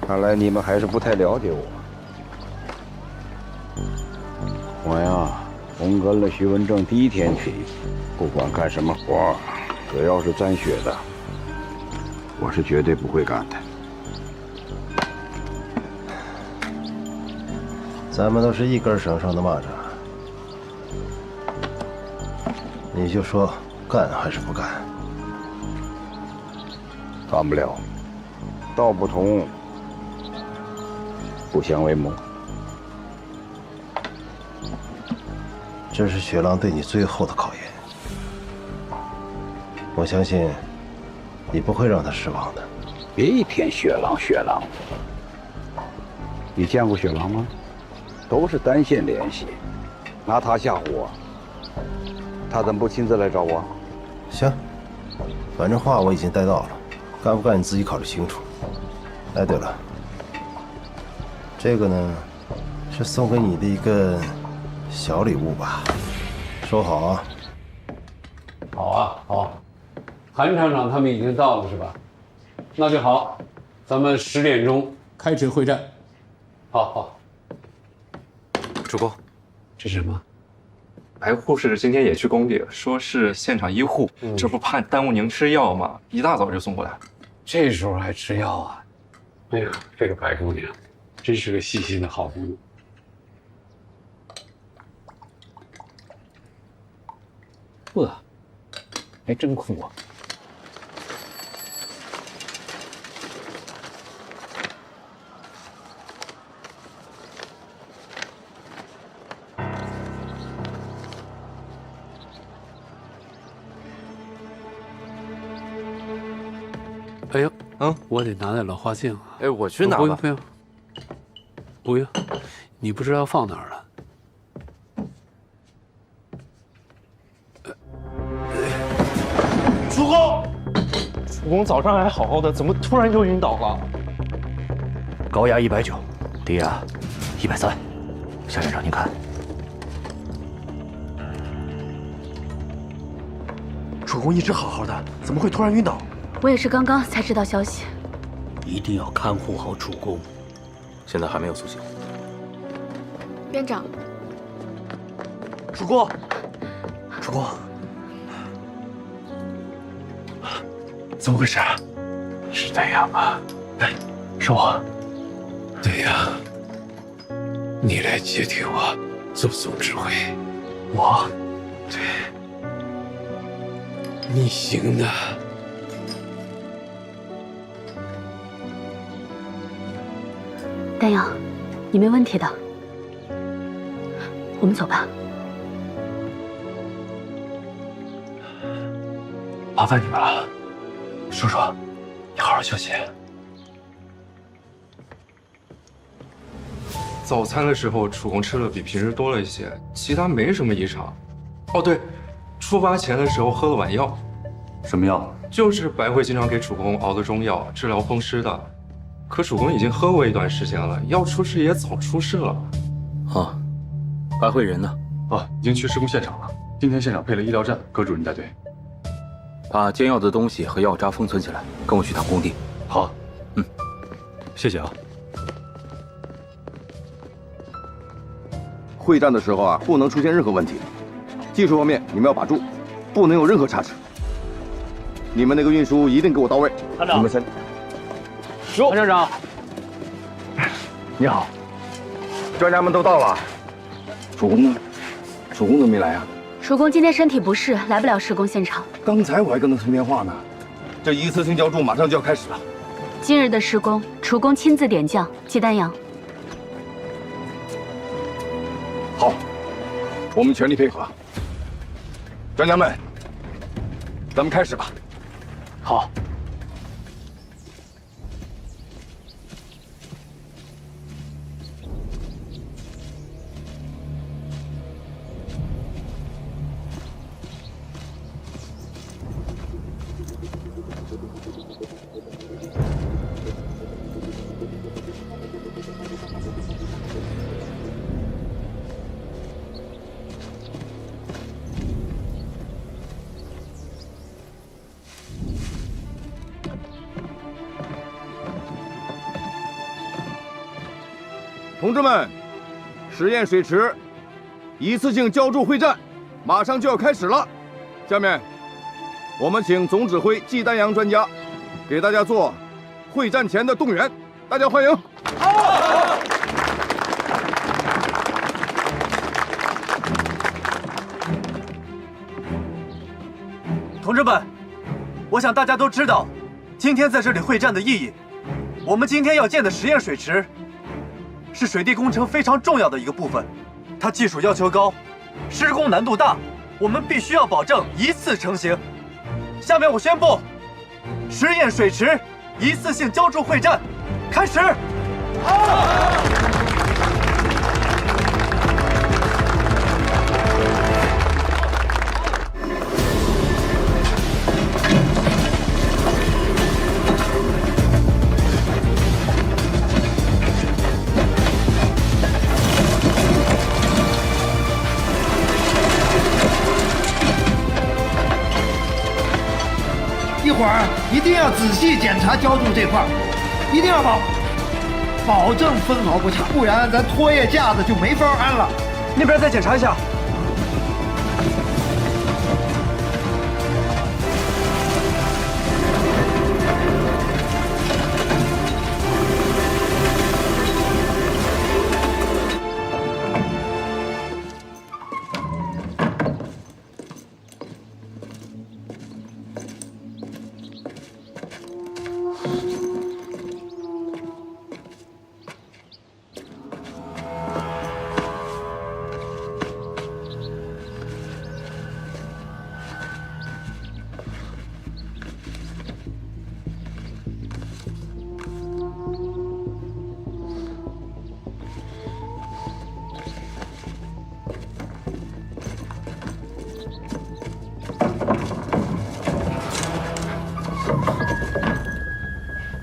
看来你们还是不太了解我。我呀，从跟了徐文正第一天起，不管干什么活，只要是沾血的，我是绝对不会干的。咱们都是一根绳上的蚂蚱，你就说干还是不干？干不了，道不同，不相为谋。这是雪狼对你最后的考验，我相信你不会让他失望的。别一天雪狼雪狼，你见过雪狼吗？都是单线联系，拿他吓唬我，他怎么不亲自来找我？行，反正话我已经带到了，干不干你自己考虑清楚。哎，对了，这个呢，是送给你的一个小礼物吧，收好啊。好啊，好。韩厂长他们已经到了是吧？那就好，咱们10点钟开始会战。好好。主公，这是什么？白护士今天也去工地了，说是现场医护，这不怕耽误您吃药吗？一大早就送过来。这时候还吃药啊？哎呀，这个白姑娘真是个细心的好姑娘。呵，还真酷啊！哎呦，我得拿点老花镜啊！哎，我去拿吧。不用不用，不用，你不知道放哪儿了。主公，主公早上还好好的，怎么突然就晕倒了？高压190，低压130。夏院长，您看，主公一直好好的，怎么会突然晕倒？我也是刚刚才知道消息。一定要看护好主公。现在还没有苏醒。院长，主公，主公，怎么回事啊？是太阳吗？哎，是我。对呀，你来接替我做总指挥。我？对，你行的。丹阳，你没问题的。我们走吧。麻烦你们了，叔叔，你好好休息。早餐的时候，主公吃的比平时多了一些，其他没什么异常。哦，对，出发前的时候喝了碗药。什么药？就是白慧经常给主公熬的中药，治疗风湿的。可主公已经喝过一段时间了，要出事也早出事了。啊，白慧人呢？已经去施工现场了。今天现场配了医疗站，葛主任带队。把煎药的东西和药渣封存起来，跟我去趟工地。好，谢谢啊。会战的时候啊，不能出现任何问题。技术方面你们要把住，不能有任何差池。你们那个运输一定给我到位。团长，你们先。韩站长，你好。专家们都到了。主公呢？主公都没来啊？主公今天身体不适，来不了施工现场。刚才我还跟他通电话呢。这一次性浇筑马上就要开始了。今日的施工，主公亲自点将，季丹阳。好，我们全力配合。专家们，咱们开始吧。好。同志们，实验水池一次性浇筑会战马上就要开始了。下面，我们请总指挥季丹阳专家给大家做会战前的动员，大家欢迎。好。同志们，我想大家都知道，今天在这里会战的意义。我们今天要建的实验水池，是水地工程非常重要的一个部分，它技术要求高，施工难度大，我们必须要保证一次成型。下面我宣布，实验水池一次性浇筑会战开始。一会儿一定要仔细检查浇筑这块，一定要保证分毫不差，不然咱拖曳架子就没法安了。那边再检查一下。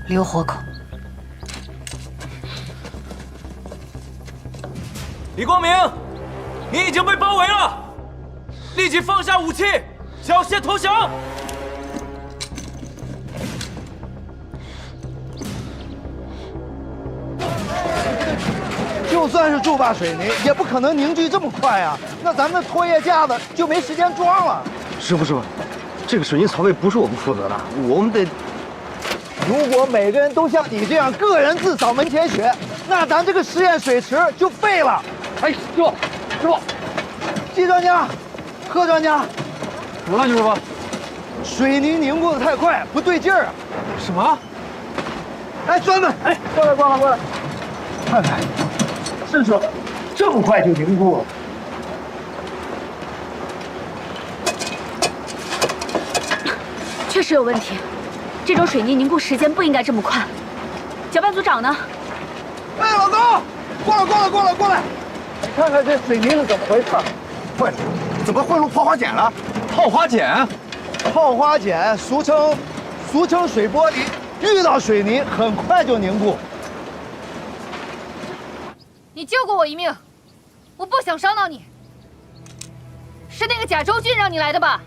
留活口。李光明，你已经被包围了，立即放下武器，缴械投降。就算是筑坝水泥，也不可能凝聚这么快啊！那咱们的拖曳架子就没时间装了。师傅，这个水泥槽位不是我们负责的，我们得。如果每个人都像你这样个人自扫门前雪，那咱这个实验水池就废了。哎，师傅，季专家，贺专家，怎么了，徐师傅？水泥凝固的太快，不对劲儿啊！什么？哎，栓子，哎，过来，看看，是说这么快就凝固了？确实有问题。这种水泥凝固时间不应该这么快。搅拌组长呢？哎，老高，过来！你看看这水泥是怎么回事？坏了，怎么混入泡花碱了？泡花碱，俗称水玻璃，遇到水泥很快就凝固。你救过我一命，我不想伤到你。是那个贾周俊让你来的吧？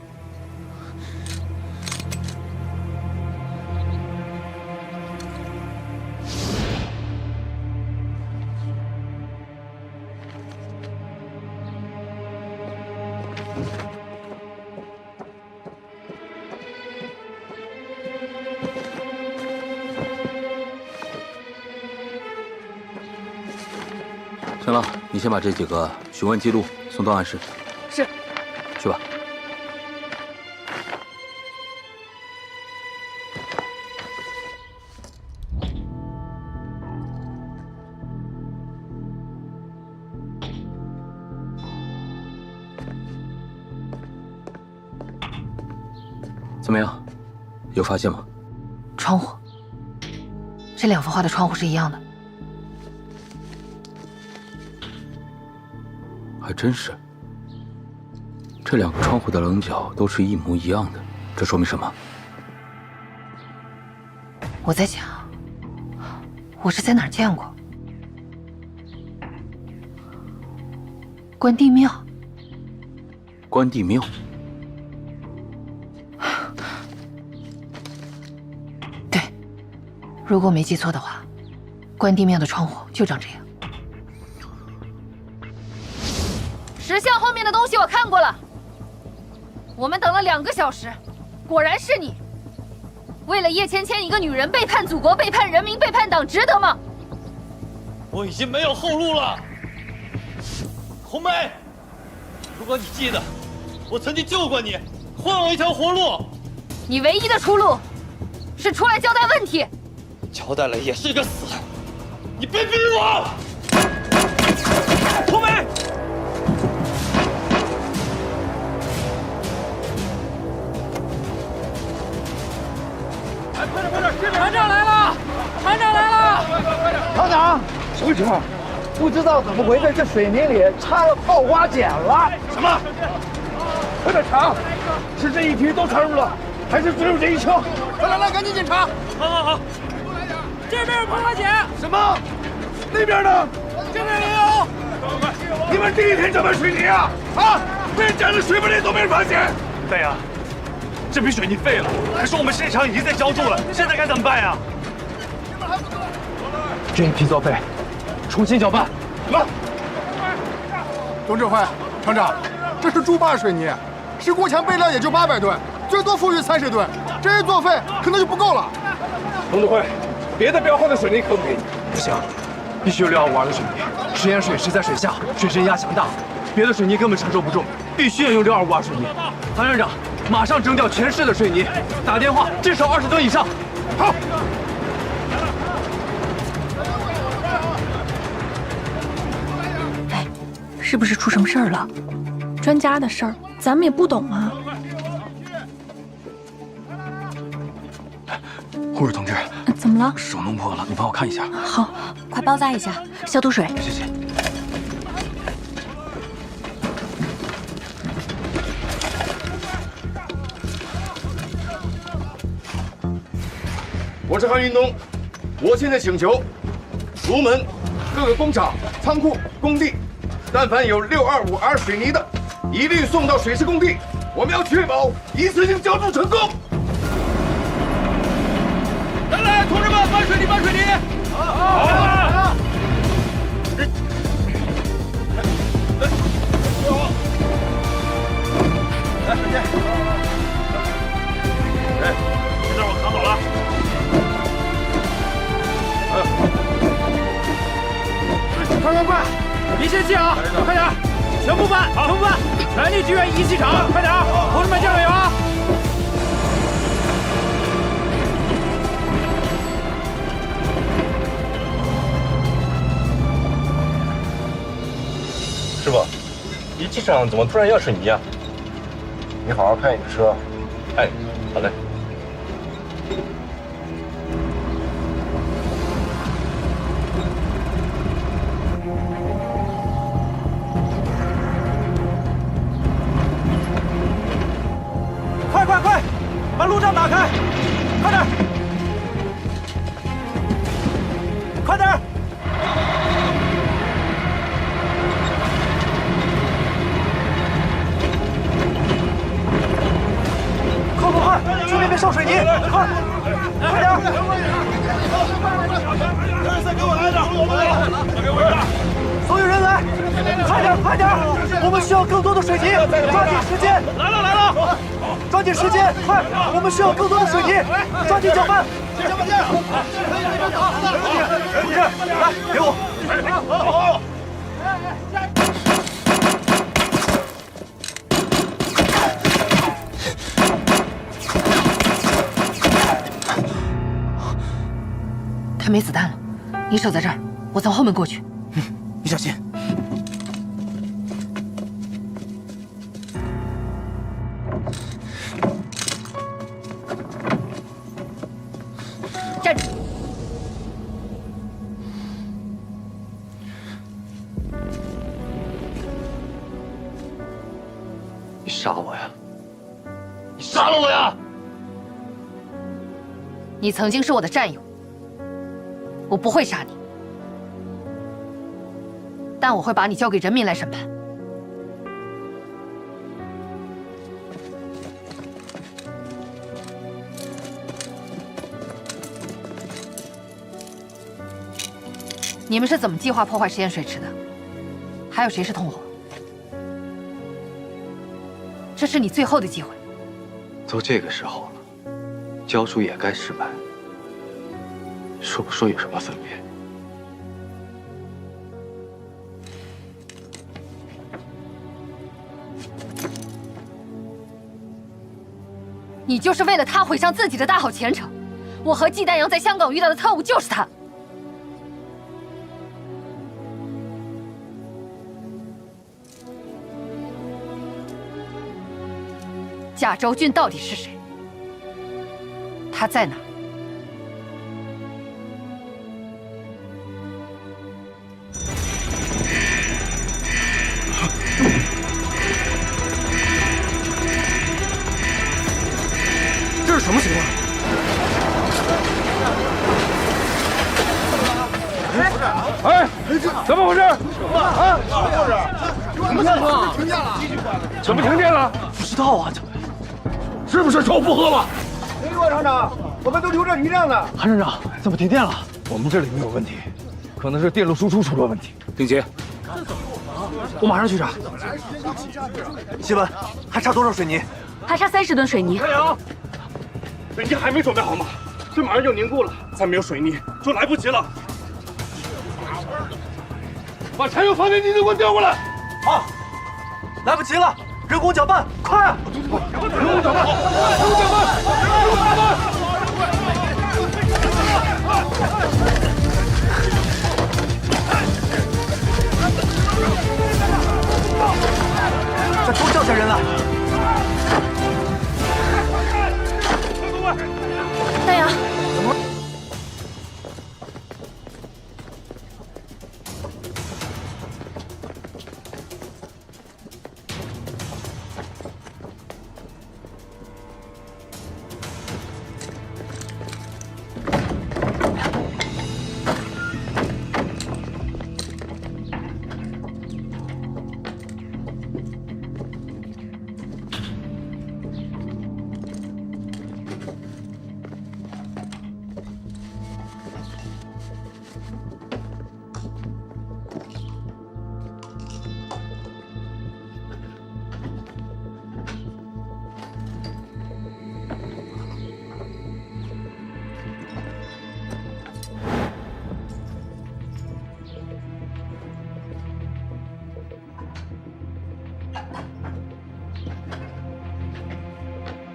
行了，你先把这几个询问记录送到案室。是。去吧。怎么样？有发现吗？窗户，这2幅画的窗户是一样的。还真是，这2个窗户的棱角都是一模一样的，这说明什么？我在想，我是在哪儿见过？关帝庙。关帝庙。对，如果我没记错的话，关帝庙的窗户就长这样。石像后面的东西我看过了，我们等了2个小时，果然是你。为了叶芊芊一个女人背叛祖国、背叛人民、背叛党，值得吗？我已经没有后路了，红梅。如果你记得，我曾经救过你，换我一条活路。你唯一的出路，是出来交代问题。交代了也是个死。你别逼我！红梅。团长来了！团长来了！团长，什么情况？不知道怎么回事，这水泥里插了泡花碱了。什么？快点查！是这一批都插入了，还是只有这一车？快来，赶紧检查！好。这边有泡花碱。什么？那边呢？这边也有。你们第一天就买水泥啊？啊！连这样的水本里都没人发现。对呀。这批水泥废了，可是我们市场已经在浇筑了，现在该怎么办呀？这一批作废，重新搅拌。什么？董指挥，厂长，这是猪坝水泥，石锅墙备料也就800吨，最多富裕30吨，这一作废可能就不够了。董指挥，别的标号的水泥可不可以？不行，必须有625的水泥。食盐水是在水下，水深压强大，别的水泥根本承受不住，必须要用625水泥。韩院长。马上征调全市的水泥，打电话至少20吨以上。好。哎，是不是出什么事儿了？专家的事儿，咱们也不懂啊。护士同志，怎么了？手弄破了，你帮我看一下。好，快包扎一下，消毒水。谢谢。我是韩云东，我现在请求，如门各个工厂、仓库、工地，但凡有625R水泥的，一律送到水师工地。我们要确保一次性浇筑成功。来，同志们，搬水泥，搬水泥！好。来，再见。哎，这段我扛走了。快！别泄气啊！快点，全部搬，全部搬！全力支援1机场，快点！同志们加油啊！师傅，1机场怎么突然要水泥啊？你好好看你的车。哎，好嘞。快，把路障打开！快点！快点！快！去那边上水泥！快点！再给我来点！再给我一点！所有人来！快点！我们需要更多的水泥，抓紧时间！来了！抓紧时间，快！我们需要更多的水泥，抓紧搅拌！同志，来，给我！好。他没子弹了，你守在这儿，我从后门过去。你小心。杀我呀！你杀了我呀！你曾经是我的战友，我不会杀你，但我会把你交给人民来审判。你们是怎么计划破坏实验水池的？还有谁是同伙？这是你最后的机会。都这个时候了，教主也该失败，说不说有什么分别？你就是为了他毁上自己的大好前程。我和季丹阳在香港遇到的特务就是他。贾周俊到底是谁？他在哪？这是什么情况？哎，怎么回事？啊，怎么回事？什么情况？停电了！怎么停电了？不知道啊，是不是抽负荷了？没有啊，厂长，我们都留着余量呢。韩厂长，怎么停电了？我们这里没有问题，可能是电路输出出了问题。丁杰，我马上去查。新闻，还差多少水泥？还差30吨水泥。太阳，人家还没准备好吗？这马上就凝固了，再没有水泥就来不及了。把柴油发电机都给我调过来。好，来不及了，人工搅拌，快啊！人工搅拌，人工搅拌，人工搅拌，人工搅拌！再多叫些人来。大阳，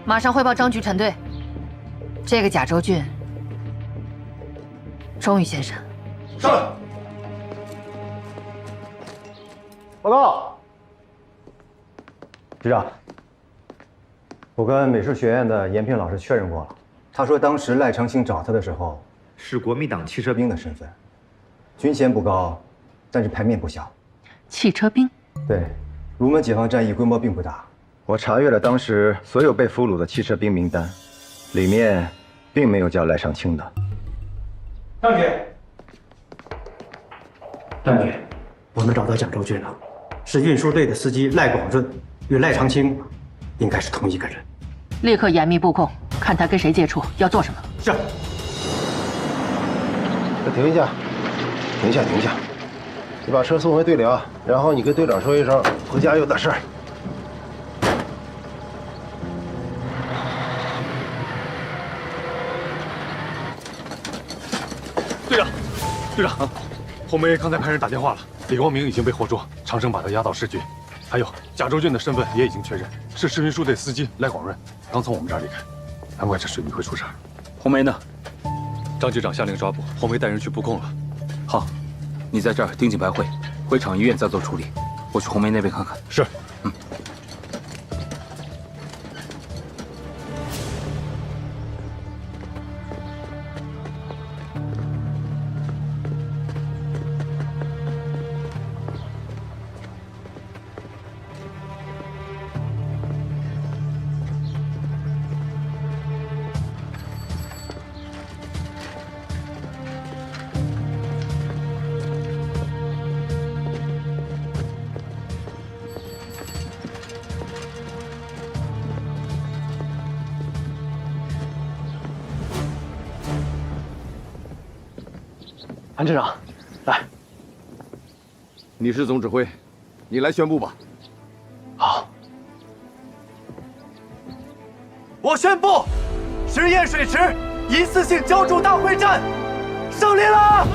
马上汇报张局陈队。这个贾周俊终于现身。是。报告，局长，我跟美术学院的严平老师确认过了，他说当时赖长青找他的时候是国民党汽车兵的身份，军衔不高，但是牌面不小。汽车兵？对，卢门解放战役规模并不大。我查阅了当时所有被俘虏的汽车兵名单，里面并没有叫赖长青的。张局，张局，我们找到贾周俊了，是运输队的司机赖广润，与赖长青应该是同一个人。立刻严密布控，看他跟谁接触，要做什么。是。停一下，停一下，停一下！你把车送回队里啊，然后你跟队长说一声，回家有点事儿。队长，红梅刚才派人打电话了，李光明已经被活捉，长生把他押到市局。还有贾周俊的身份也已经确认，是市运输队司机赖广润，刚从我们这儿离开，难怪这水泥会出事儿。红梅呢？张局长下令抓捕，红梅带人去布控了。好，你在这儿盯紧白会，回厂医院再做处理。我去红梅那边看看。是。韩镇长，来，你是总指挥，你来宣布吧。好，我宣布，实验水池一次性浇筑大会战胜利了！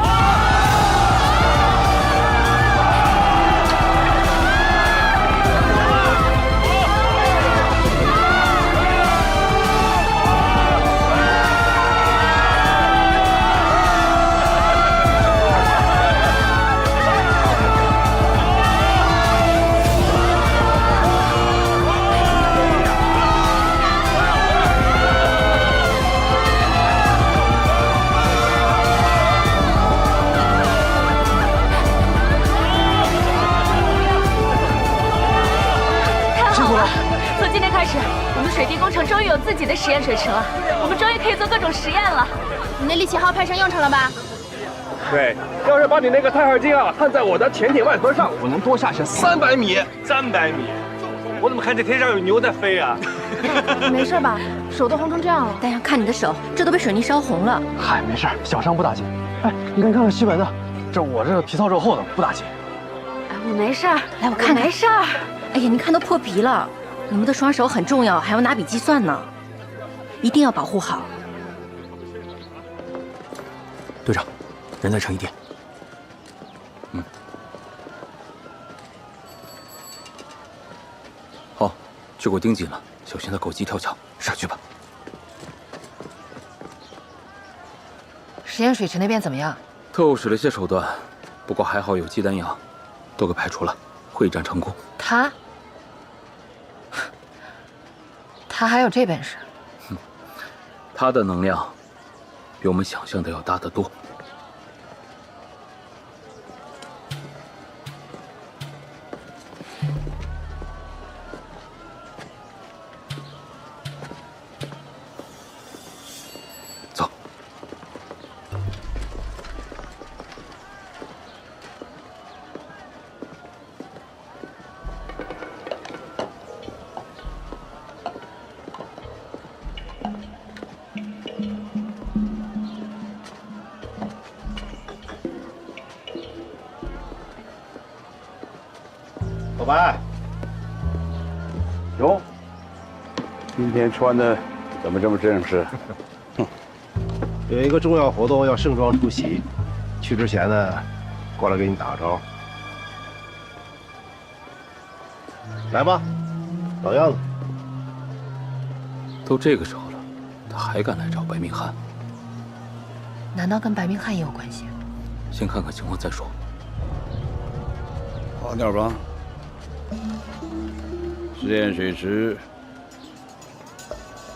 水滴工程终于有自己的实验水池了，我们终于可以做各种实验了。你那力气号派上用场了吧？对，要是把你那个钛合金焊在我的潜艇外壳上，我能多下去300米。300米？我怎么看这天上有牛在飞啊？没事吧？手都红成这样了。大洋，看你的手，这都被水泥烧红了。嗨，没事，小伤不打紧。哎，你看看西文的，我这皮糙肉厚的，不打紧。哎，我没事儿，来我看看。没事儿。哎呀，你看都破皮了。你们的双手很重要，还要拿笔计算呢，一定要保护好。队长，人在乘一点。好，去给我盯紧了，小心他狗急跳墙。上去吧。实验水池那边怎么样？特务使了些手段，不过还好有鸡丹阳，都给排除了，会战成功。他还有这本事？他的能量比我们想象的要大得多。走。老白，哟，今天穿的怎么这么正式？有一个重要活动要盛装出席，去之前呢，过来给你打个招呼。来吧，老样子。都这个时候了，他还敢来找白明翰？难道跟白明翰也有关系？先看看情况再说。好点吧。实验水池，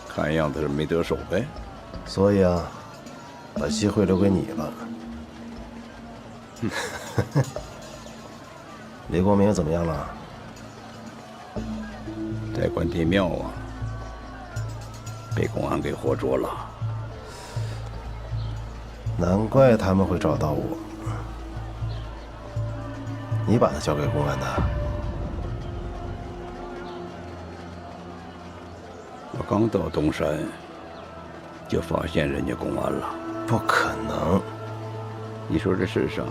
看样子是没得手呗。所以啊，把机会留给你了。李光明怎么样了？在关帝庙啊，被公安给活捉了。难怪他们会找到我。你把他交给公安的？我刚到东山，就发现人家公安了。不可能！你说这世上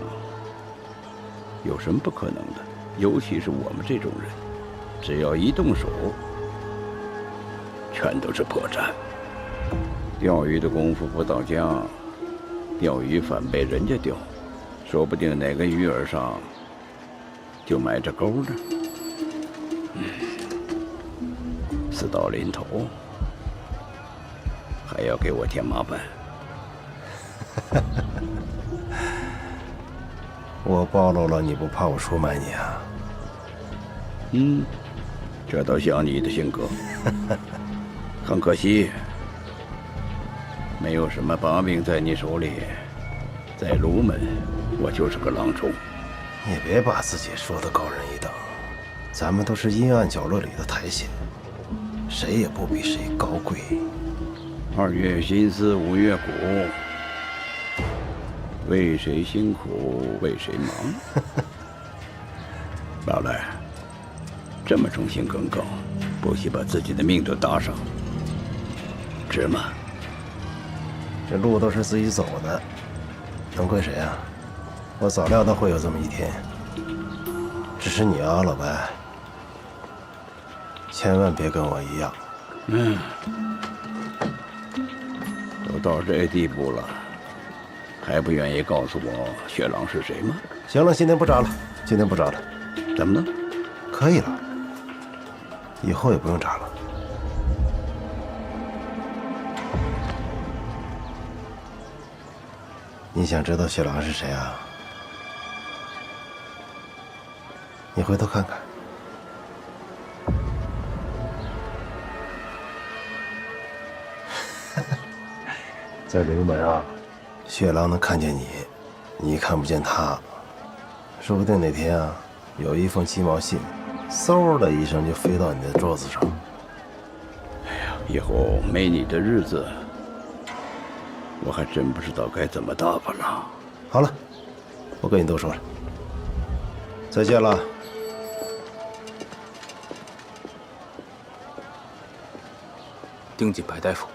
有什么不可能的？尤其是我们这种人，只要一动手，全都是破绽。钓鱼的功夫不到家，钓鱼反被人家钓，说不定哪个鱼饵上就埋着钩呢。事到临头，还要给我添麻烦。我暴露了，你不怕我出卖你啊？这倒像你的性格。很可惜，没有什么把柄在你手里，在卢门，我就是个郎中。你别把自己说得高人一等，咱们都是阴暗角落里的苔藓，谁也不比谁高贵。2月心思5月苦，为谁辛苦为谁忙。老赖，这么忠心耿耿，不惜把自己的命都搭上，值吗？这路都是自己走的，能怪谁啊？我早料到会有这么一天。只是你啊，老白，千万别跟我一样。都到这地步了，还不愿意告诉我雪狼是谁吗？行了，今天不找了，今天不找了。怎么呢？可以了，以后也不用找了。你想知道雪狼是谁啊？你回头看看。在灵门啊，雪狼能看见你，你看不见他。说不定哪天啊，有一封鸡毛信，嗖的一声就飞到你的桌子上。哎呀，以后没你的日子，我还真不知道该怎么打发了。好了，不跟你多说了，再见了。丁锦白大夫。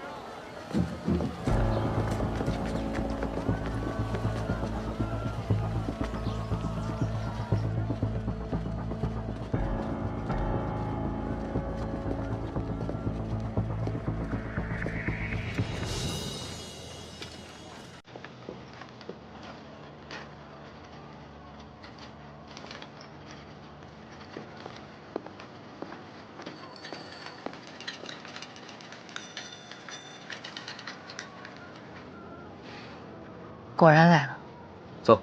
果然来了。走。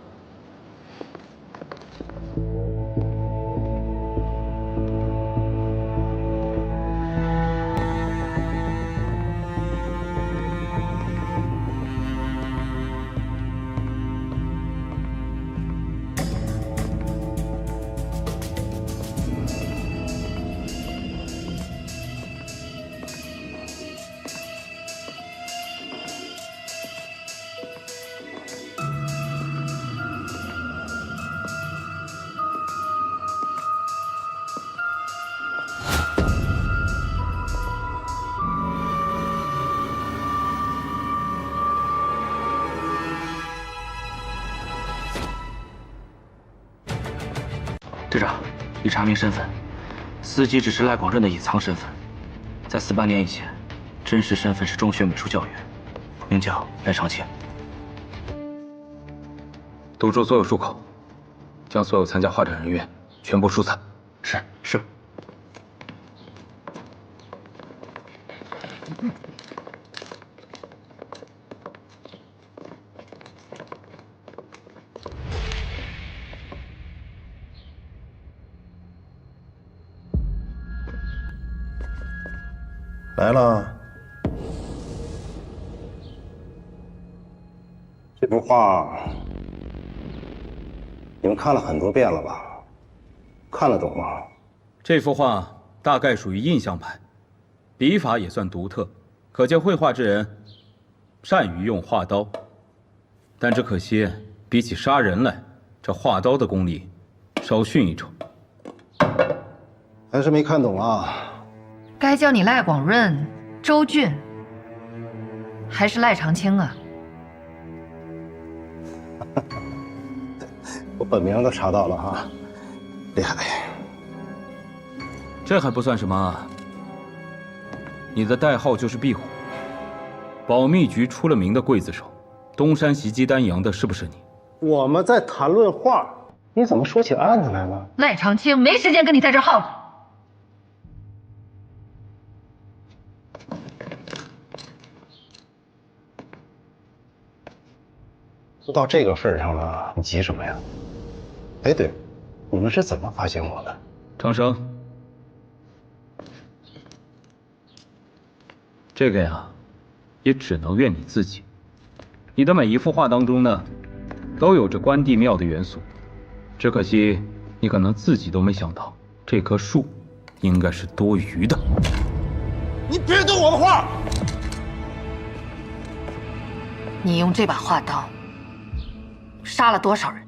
队长，已查明身份，司机只是赖广润的隐藏身份，在48年以前，真实身份是中学美术教员，名叫赖长青。堵住所有出口，将所有参加画展人员全部疏散。是。来了。这幅画你们看了很多遍了吧？看得懂吗？这幅画大概属于印象派，笔法也算独特，可见绘画之人善于用画刀。但只可惜，比起杀人来，这画刀的功力稍逊一筹。还是没看懂啊？该叫你赖广润、周俊，还是赖长青啊？我本名都查到了哈，厉害。这还不算什么，你的代号就是壁虎，保密局出了名的刽子手，东山袭击丹阳的是不是你？我们在谈论画，你怎么说起案子来了？赖长青，没时间跟你在这耗着。都到这个份上了，你急什么呀？哎，对，你们是怎么发现我的？长生，这个呀，也只能怨你自己。你的每一幅画当中呢，都有着关帝庙的元素，只可惜你可能自己都没想到，这棵树应该是多余的。你别动我的画！你用这把画刀杀了多少人？